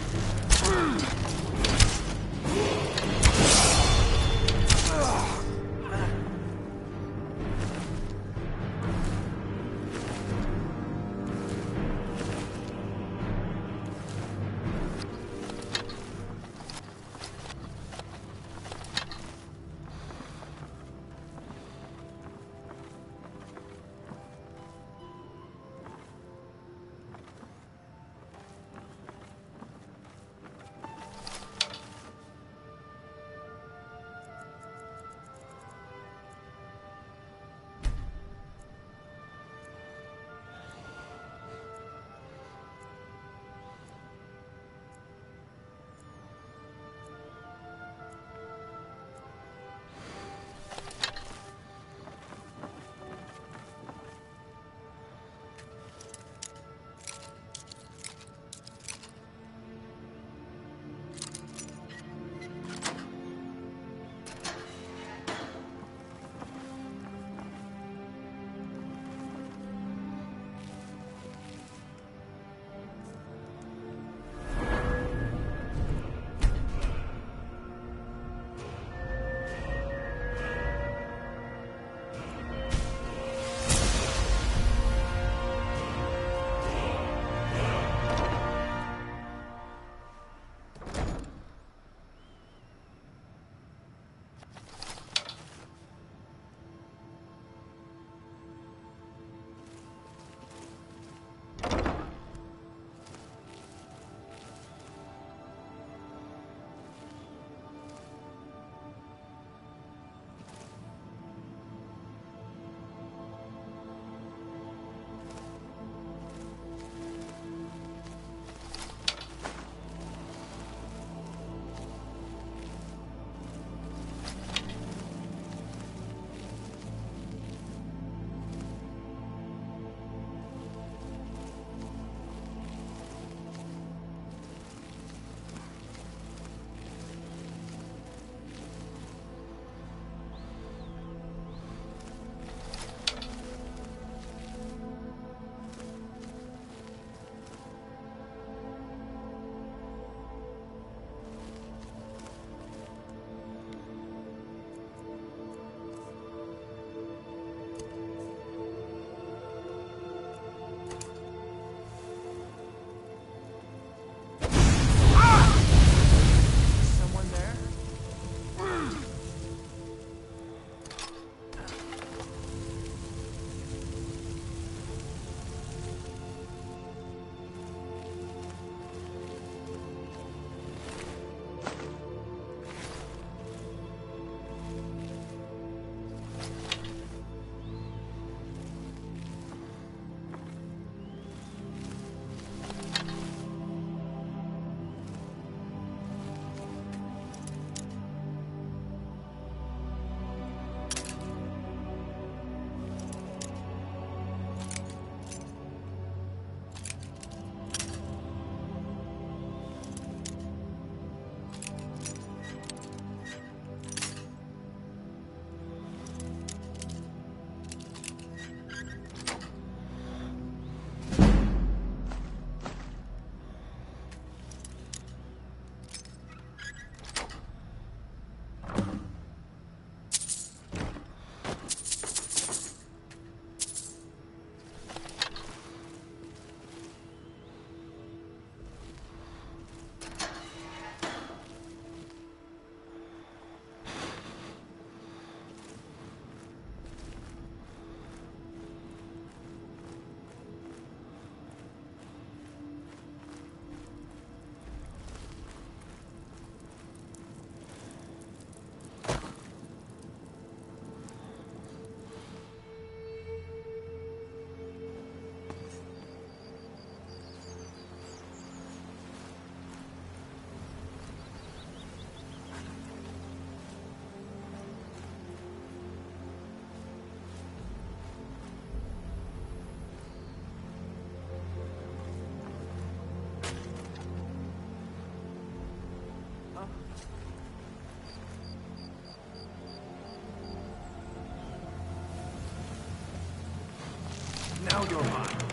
Now you're mine.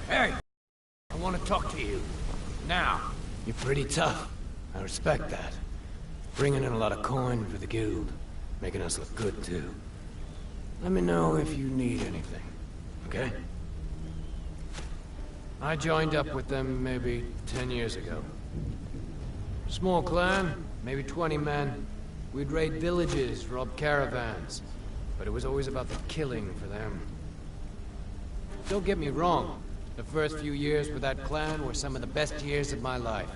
Hey! I want to talk to you. Now. You're pretty tough. I respect that. Bringing in a lot of coin for the guild. Making us look good, too. Let me know if you need anything. Okay? I joined up with them maybe 10 years ago. Small clan, maybe 20 men. We'd raid villages, rob caravans. But it was always about the killing for them. Don't get me wrong. The first few years with that clan were some of the best years of my life.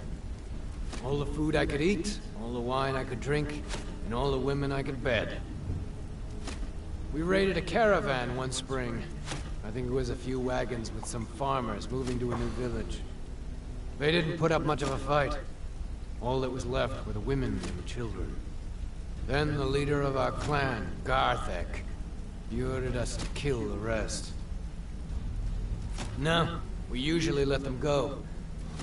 All the food I could eat, all the wine I could drink, and all the women I could bed. We raided a caravan one spring. I think it was a few wagons with some farmers moving to a new village. They didn't put up much of a fight. All that was left were the women and the children. Then the leader of our clan, Garthek, he ordered us to kill the rest. No, we usually let them go.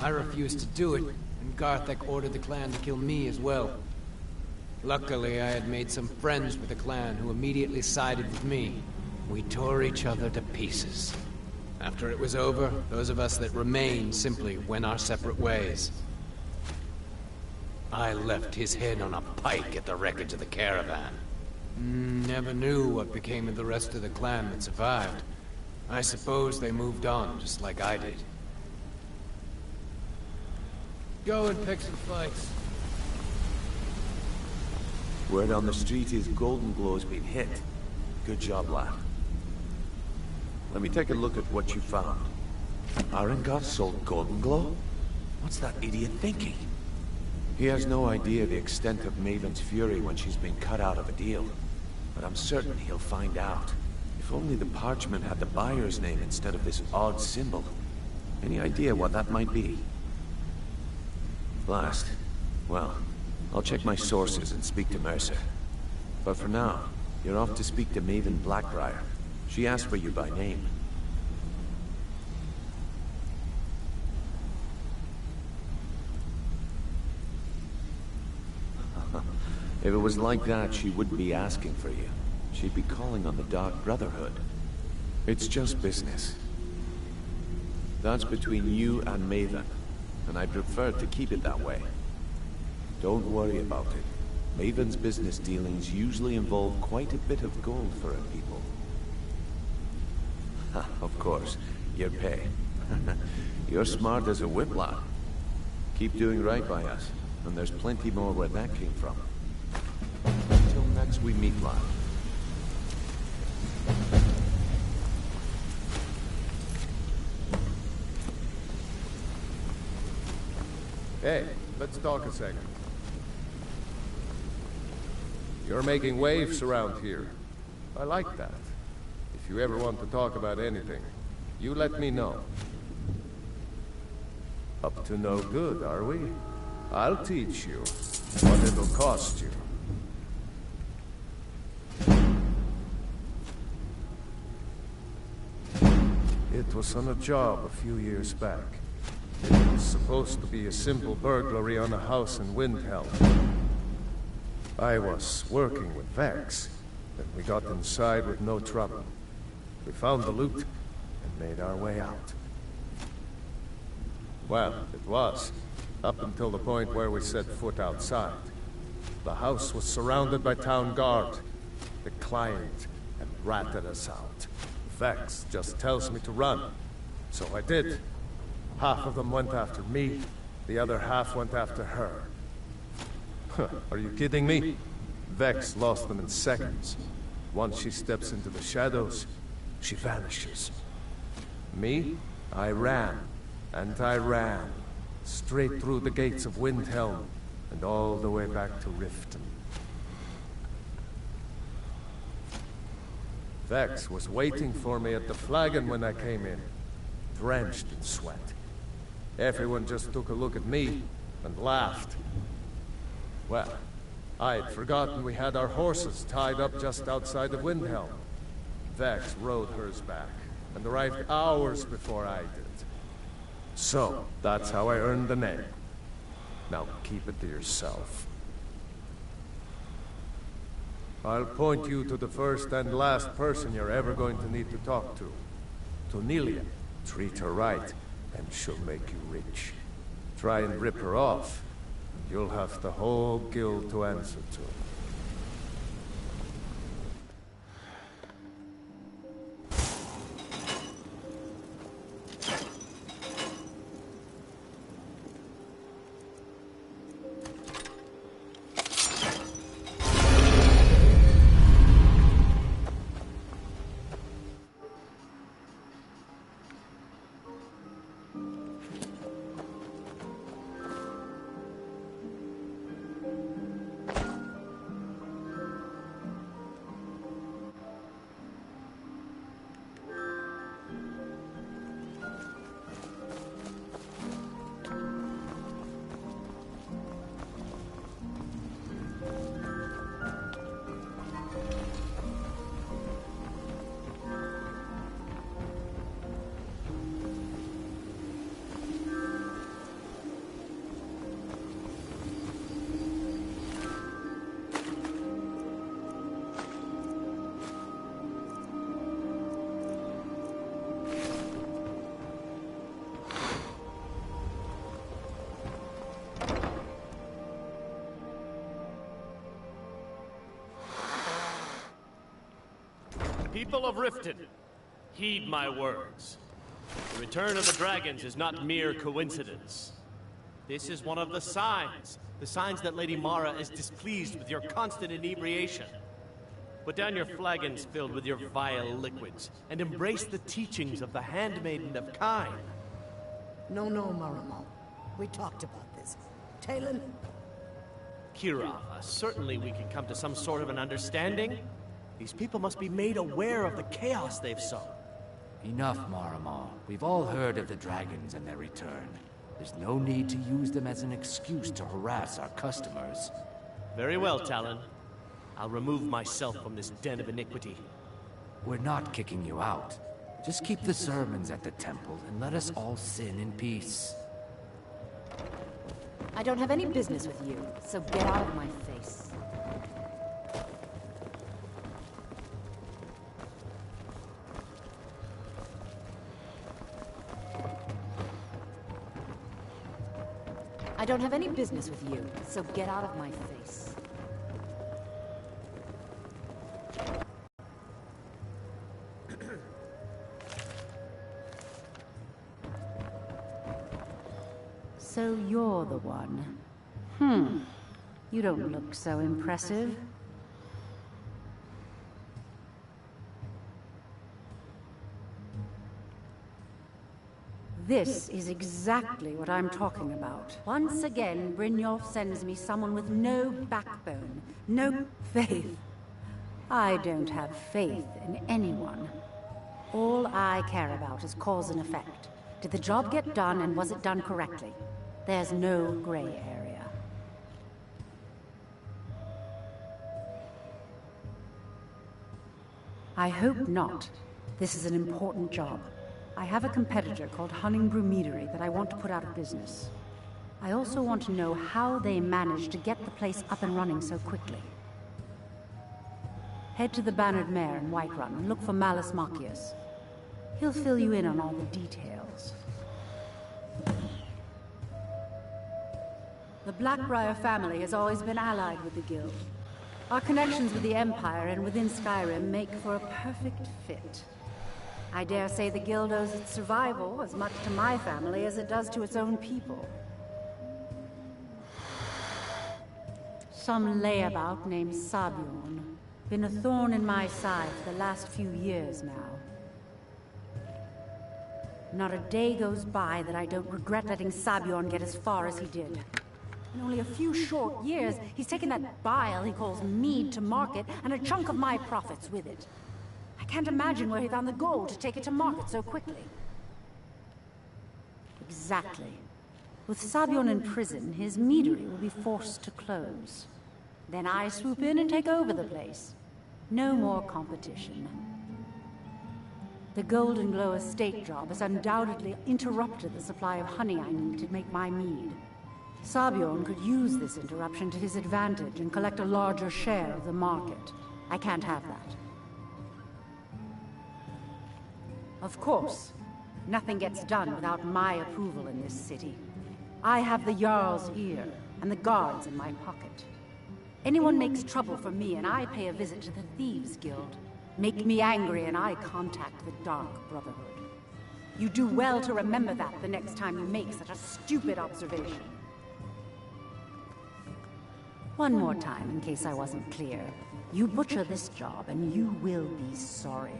I refused to do it, and Garthek ordered the clan to kill me as well. Luckily, I had made some friends with the clan who immediately sided with me. We tore each other to pieces. After it was over, those of us that remained simply went our separate ways. I left his head on a pike at the wreckage of the caravan. Never knew what became of the rest of the clan that survived. I suppose they moved on, just like I did. Go and pick some fights. Word on the street is Golden Glow's been hit. Good job, lad. Let me take a look at what you found. Arengot sold Golden Glow? What's that idiot thinking? He has no idea the extent of Maven's fury when she's been cut out of a deal. But I'm certain he'll find out. If only the parchment had the buyer's name instead of this odd symbol. Any idea what that might be? Blast. Well, I'll check my sources and speak to Mercer. But for now, you're off to speak to Maven Blackbriar. She asked for you by name. If it was like that, she wouldn't be asking for you. She'd be calling on the Dark Brotherhood. It's just business. That's between you and Maven, and I prefer to keep it that way. Don't worry about it. Maven's business dealings usually involve quite a bit of gold for her people. Of course. Your pay. You're smart as a whiplock. Keep doing right by us, and there's plenty more where that came from. Until next we meet, lad. Hey, let's talk a second. You're making waves around here. I like that. If you ever want to talk about anything, you let me know. Up to no good, are we? I'll teach you what it'll cost you. It was on a job a few years back. It was supposed to be a simple burglary on a house in Windhelm. I was working with Vex, and we got inside with no trouble. We found the loot and made our way out. Well, it was, up until the point where we set foot outside. The house was surrounded by town guard. They climbed and ratted us out. Vex just tells me to run, so I did. Half of them went after me, the other half went after her. Are you kidding me? Vex lost them in seconds. Once she steps into the shadows, she vanishes. Me? I ran, and I ran, straight through the gates of Windhelm, and all the way back to Riften. Vex was waiting for me at the flagon when I came in, drenched in sweat. Everyone just took a look at me and laughed. Well, I had forgotten we had our horses tied up just outside of Windhelm. Vex rode hers back and arrived hours before I did. So, that's how I earned the name. Now keep it to yourself. I'll point you to the first and last person you're ever going to need to talk to. To Nelia. Treat her right, and she'll make you rich. Try and rip her off, and you'll have the whole guild to answer to. People of Riften, heed my words. The return of the dragons is not mere coincidence. This is one of the signs that Lady Mara is displeased with your constant inebriation. Put down your flagons filled with your vile liquids, and embrace the teachings of the Handmaiden of Kain. No, Maramal. We talked about this. Talon? Kirava, certainly we can come to some sort of an understanding. These people must be made aware of the chaos they've sown. Enough, Maramal. We've all heard of the dragons and their return. There's no need to use them as an excuse to harass our customers. Very well, Talon. I'll remove myself from this den of iniquity. We're not kicking you out. Just keep the sermons at the temple and let us all sin in peace. I don't have any business with you, so get out of my face. I don't have any business with you, so get out of my face. So you're the one. You don't look so impressive. This is exactly what I'm talking about. Once again, Brynjolf sends me someone with no backbone, no faith. I don't have faith in anyone. All I care about is cause and effect. Did the job get done, and was it done correctly? There's no gray area. I hope not. This is an important job. I have a competitor called Hunningbrew Meadery that I want to put out of business. I also want to know how they managed to get the place up and running so quickly. Head to the Bannered Mare in Whiterun and look for Malus Machius. He'll fill you in on all the details. The Blackbriar family has always been allied with the Guild. Our connections with the Empire and within Skyrim make for a perfect fit. I dare say the Guild owes its survival as much to my family as it does to its own people. Some layabout named Sabjorn. Been a thorn in my side for the last few years now. Not a day goes by that I don't regret letting Sabjorn get as far as he did. In only a few short years, he's taken that bile he calls mead to market, and a chunk of my profits with it. I can't imagine where he found the gold to take it to market so quickly. Exactly. With Sabjorn in prison, his meadery will be forced to close. Then I swoop in and take over the place. No more competition. The Golden Glow estate job has undoubtedly interrupted the supply of honey I need to make my mead. Sabjorn could use this interruption to his advantage and collect a larger share of the market. I can't have that. Of course, nothing gets done without my approval in this city. I have the Jarl's ear and the guards in my pocket. Anyone makes trouble for me and I pay a visit to the Thieves' Guild. Make me angry and I contact the Dark Brotherhood. You do well to remember that the next time you make such a stupid observation. One more time, in case I wasn't clear. You butcher this job and you will be sorry.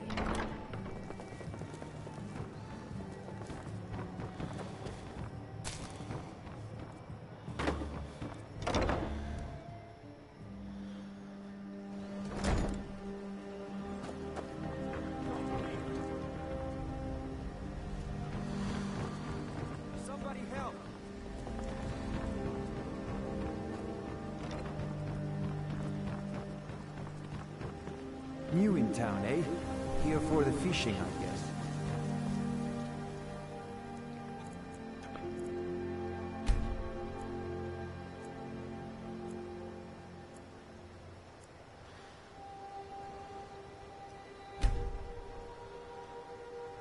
New in town, eh? Here for the fishing, I guess.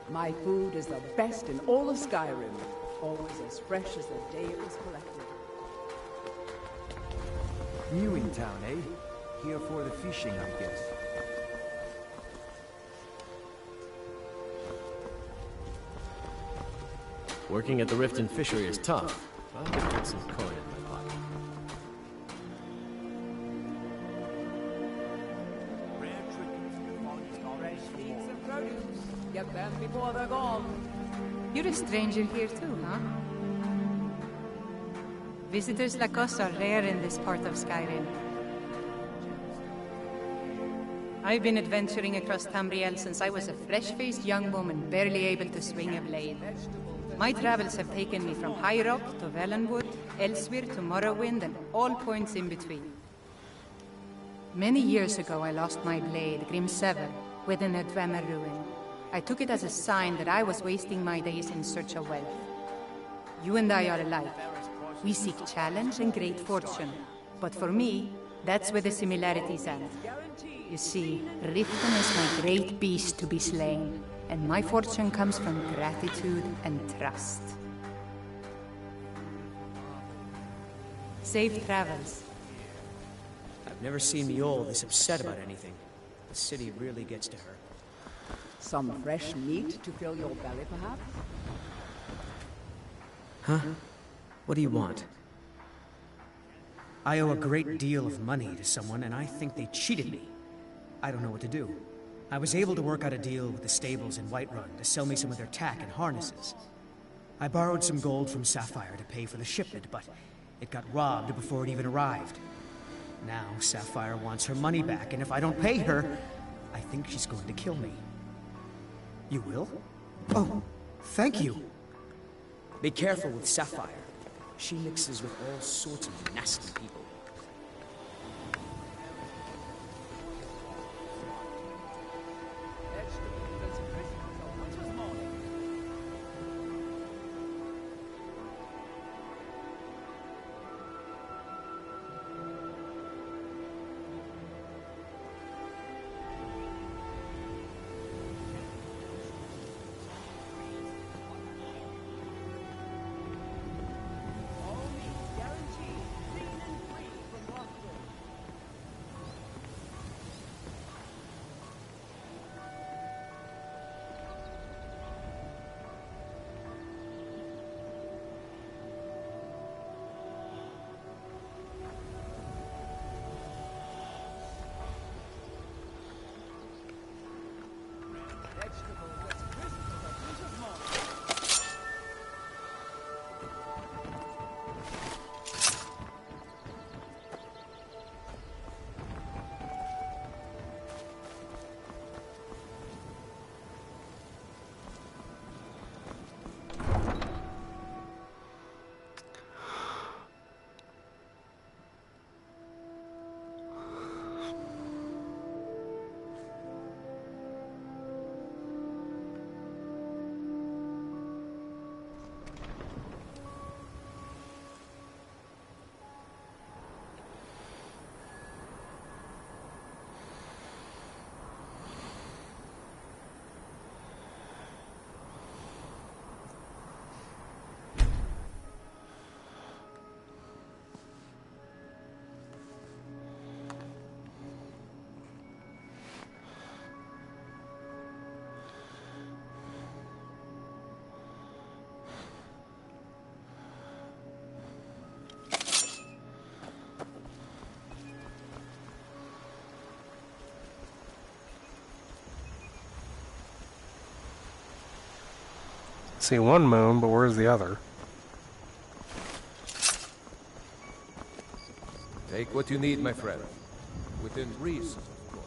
My food is the best in all of Skyrim. Always as fresh as the day it was collected. New in town, eh? Here for the fishing, I guess. Working at the Riften fishery is tough. I'll get some coin in my pocket. Get them before they're gone. You're a stranger here too, huh? Visitors like us are rare in this part of Skyrim. I've been adventuring across Tamriel since I was a fresh-faced young woman barely able to swing a blade. My travels have taken me from High Rock to Valenwood, elsewhere to Morrowind, and all points in between. Many years ago I lost my blade, Grimsever, within a Dunmer ruin. I took it as a sign that I was wasting my days in search of wealth. You and I are alike. We seek challenge and great fortune. But for me, that's where the similarities end. You see, Riften is my great beast to be slain, and my fortune comes from gratitude and trust. Safe travels. I've never seen Mjol this upset about anything. The city really gets to her. Some fresh meat to fill your belly, perhaps? Huh? What do you want? I owe a great deal of money to someone, and I think they cheated me. I don't know what to do. I was able to work out a deal with the stables in Whiterun to sell me some of their tack and harnesses. I borrowed some gold from Sapphire to pay for the shipment, but it got robbed before it even arrived. Now Sapphire wants her money back, and if I don't pay her, I think she's going to kill me. You will? Oh, thank you. Be careful with Sapphire. She mixes with all sorts of nasty people. See one moon, but where's the other? Take what you need, my friend. Within reason, of course.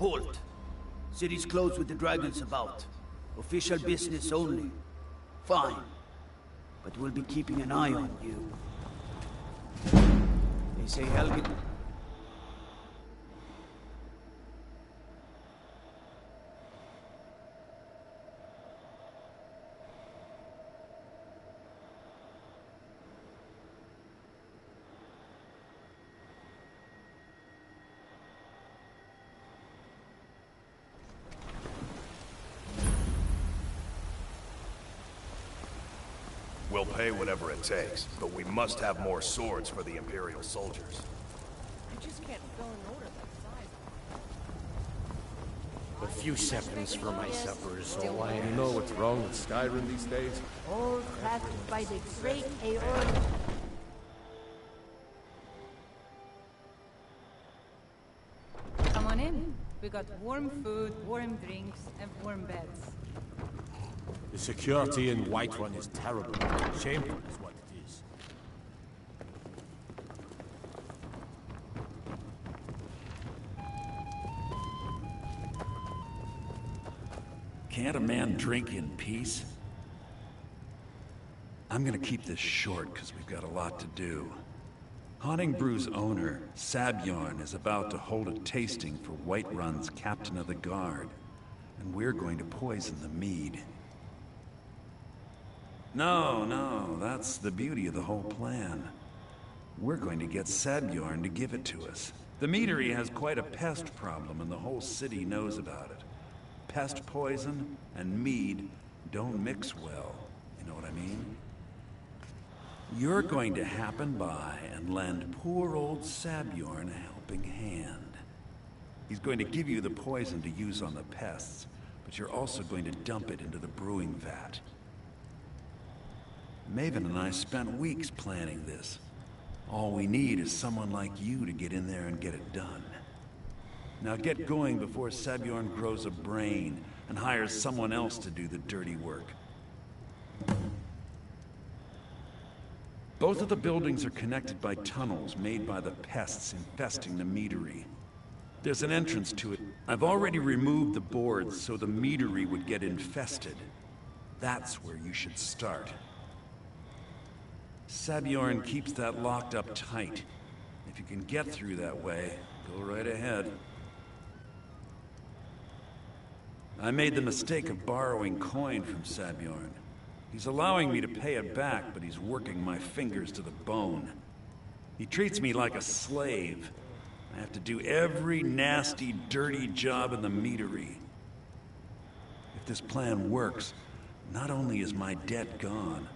Halt! City's closed with the dragons about. Official business only. Fine. But we'll be keeping an eye on you. They say Helgen... We'll pay whatever it takes, but we must have more swords for the Imperial soldiers. I just can't fill an order that size. A few seconds for my supper is all I You ask. know what's wrong with Skyrim these days? All crafted by the great Aeon. Come on in. We got warm food, warm drinks, and warm beds. The security in Whiterun is terrible. Shameful is what it is. Can't a man drink in peace? I'm gonna keep this short because we've got a lot to do. Haunting Brew's owner, Sabjorn, is about to hold a tasting for Whiterun's captain of the guard, and we're going to poison the mead. No, that's the beauty of the whole plan. We're going to get Sabjorn to give it to us. The meadery has quite a pest problem, and the whole city knows about it. Pest poison and mead don't mix well, you know what I mean? You're going to happen by and lend poor old Sabjorn a helping hand. He's going to give you the poison to use on the pests, but you're also going to dump it into the brewing vat. Maven and I spent weeks planning this. All we need is someone like you to get in there and get it done. Now get going before Sabjorn grows a brain and hires someone else to do the dirty work. Both of the buildings are connected by tunnels made by the pests infesting the meadery. There's an entrance to it. I've already removed the boards so the meadery would get infested. That's where you should start. Sabjorn keeps that locked up tight. If you can get through that way, go right ahead. I made the mistake of borrowing coin from Sabjorn. He's allowing me to pay it back, but he's working my fingers to the bone. He treats me like a slave. I have to do every nasty, dirty job in the meadery. If this plan works, not only is my debt gone,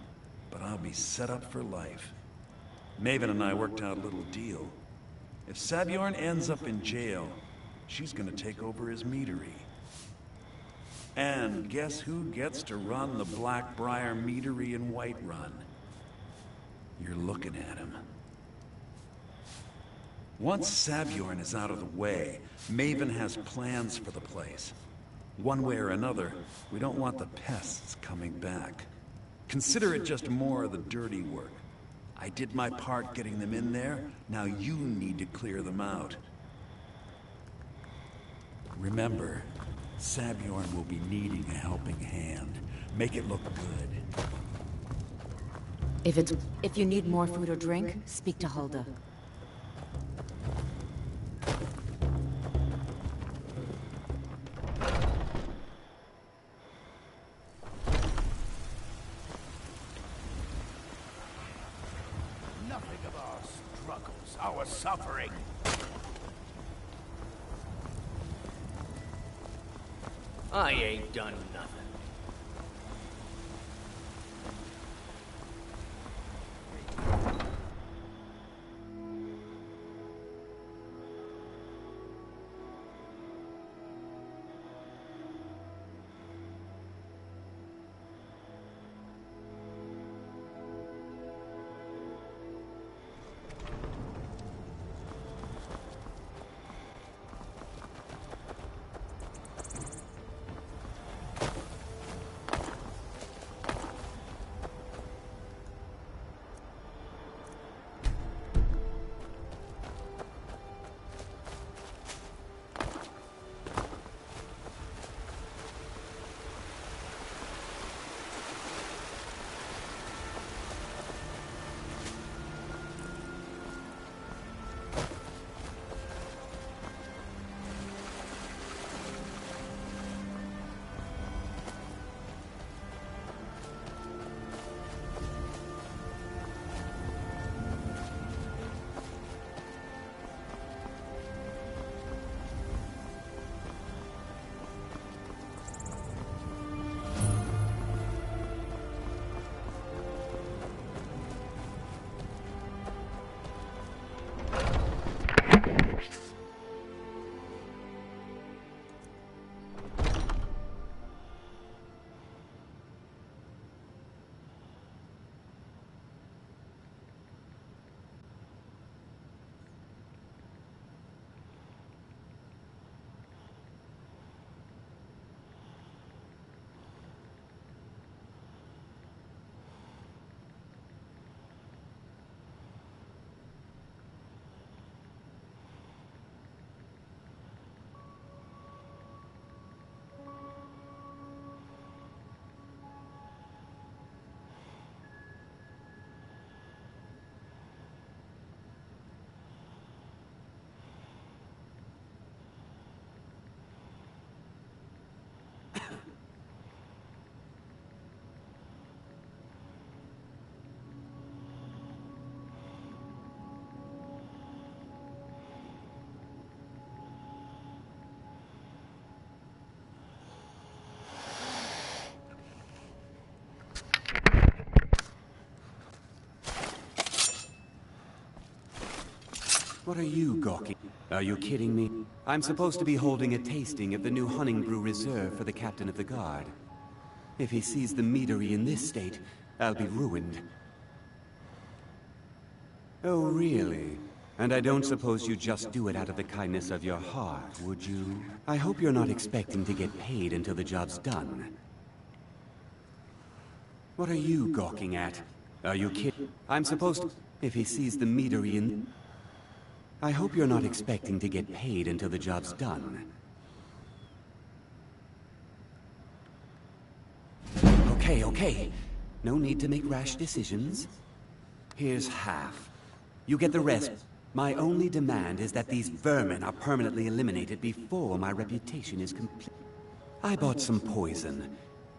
but I'll be set up for life. Maven and I worked out a little deal. If Sabjorn ends up in jail, she's gonna take over his meadery. And guess who gets to run the Blackbriar meadery in Whiterun? You're looking at him. Once Sabjorn is out of the way, Maven has plans for the place. One way or another, we don't want the pests coming back. Consider it just more of the dirty work. I did my part getting them in there, now you need to clear them out. Remember, Sabjorn will be needing a helping hand. Make it look good. If you need more food or drink, speak to Hulda. Nothing of our struggles, our suffering. I ain't done nothing. What are you gawking? Are you kidding me? I'm supposed to be holding a tasting of the new Hunting Brew Reserve for the Captain of the Guard. If he sees the meadery in this state, I'll be ruined. Oh, really? And I don't suppose you just do it out of the kindness of your heart, would you? I hope you're not expecting to get paid until the job's done. What are you gawking at? Are you kidding? I'm supposed to... If he sees the meadery in... I hope you're not expecting to get paid until the job's done. Okay. No need to make rash decisions. Here's half. You get the rest. My only demand is that these vermin are permanently eliminated before my reputation is complete. I bought some poison.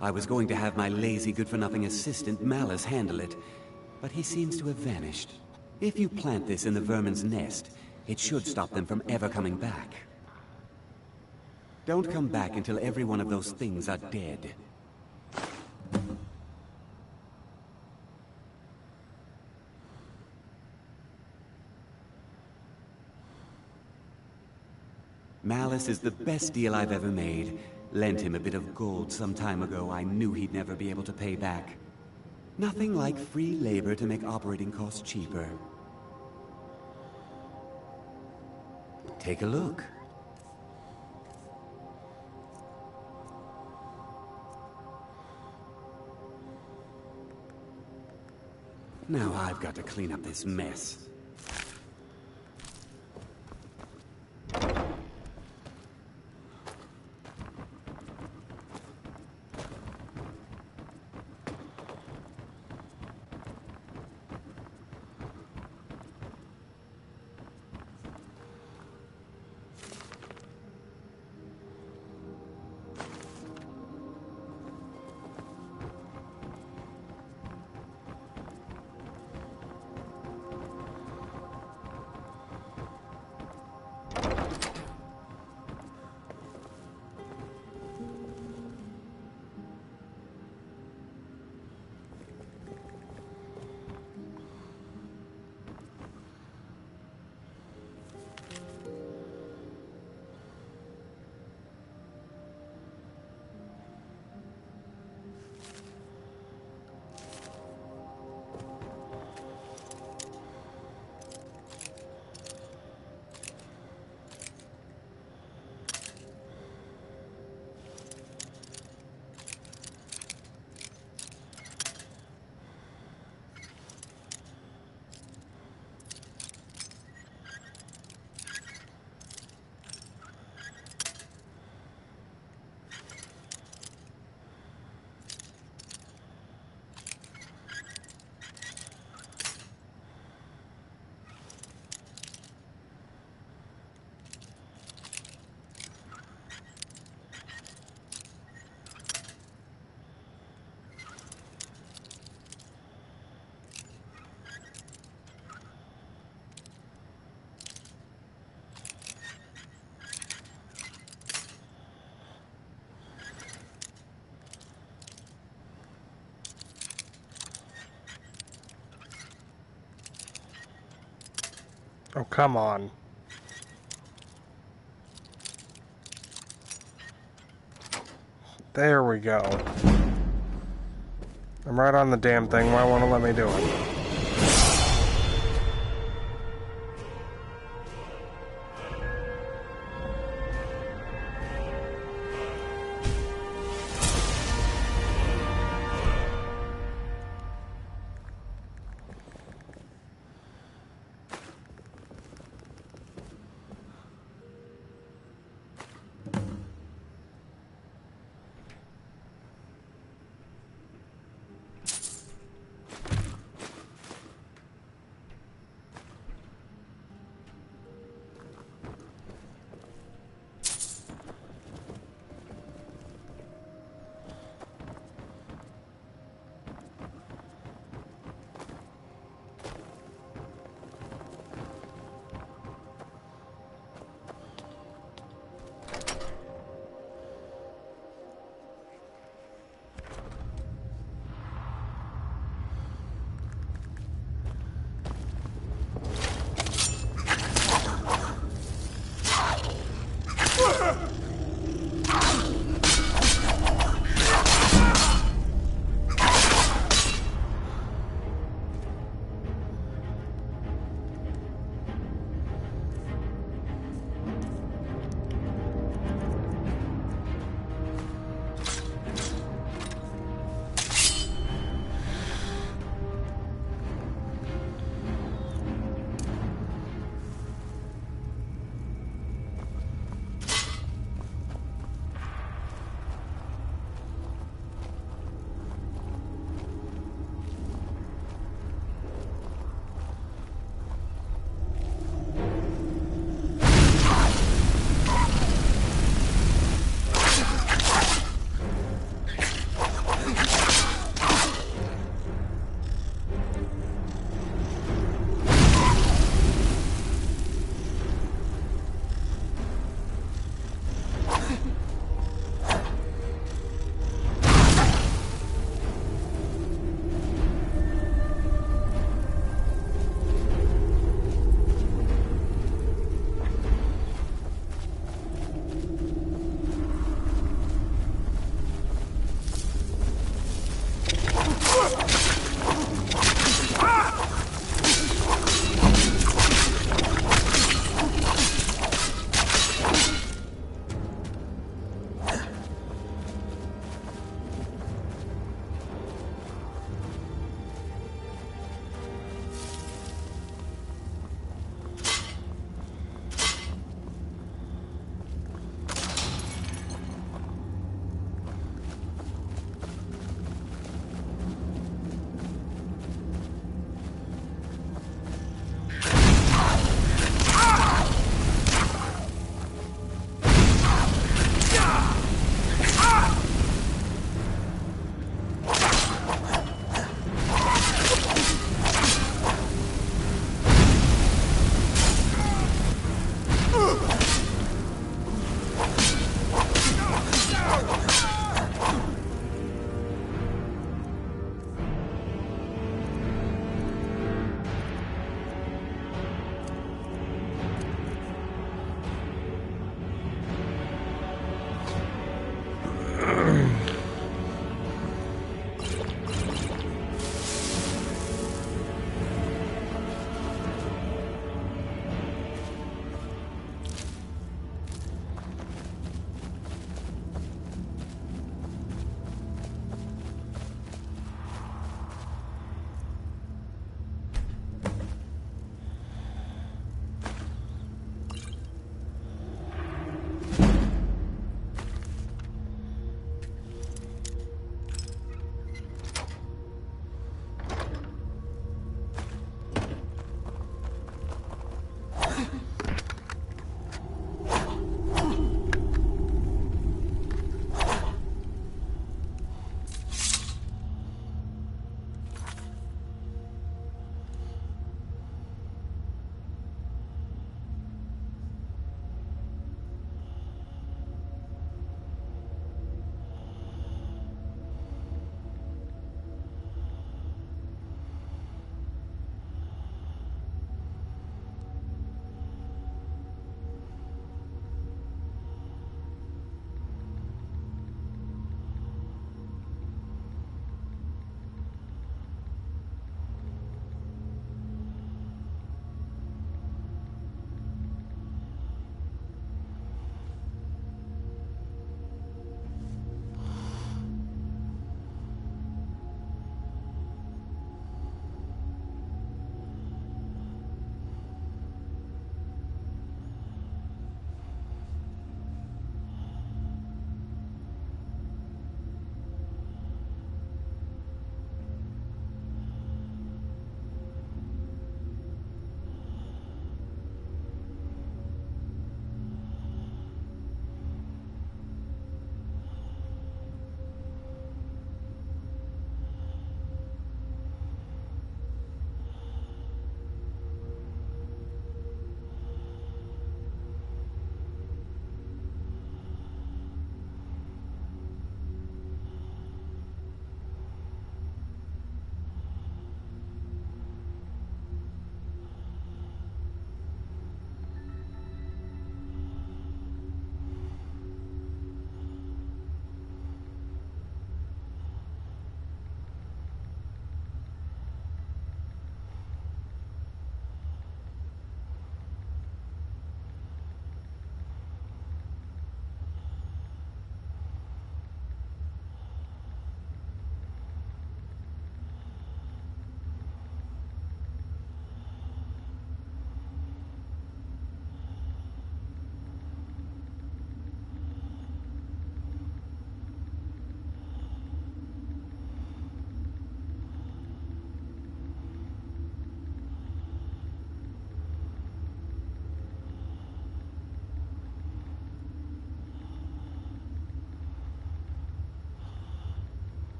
I was going to have my lazy, good-for-nothing assistant Malice handle it, but he seems to have vanished. If you plant this in the vermin's nest, it should stop them from ever coming back. Don't come back until every one of those things are dead. Malice is the best deal I've ever made. Lent him a bit of gold some time ago I knew he'd never be able to pay back. Nothing like free labor to make operating costs cheaper. Take a look. Now I've got to clean up this mess. Oh, come on. There we go. I'm right on the damn thing. Why won't it let me do it?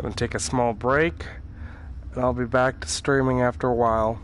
Gonna take a small break, and I'll be back to streaming after a while.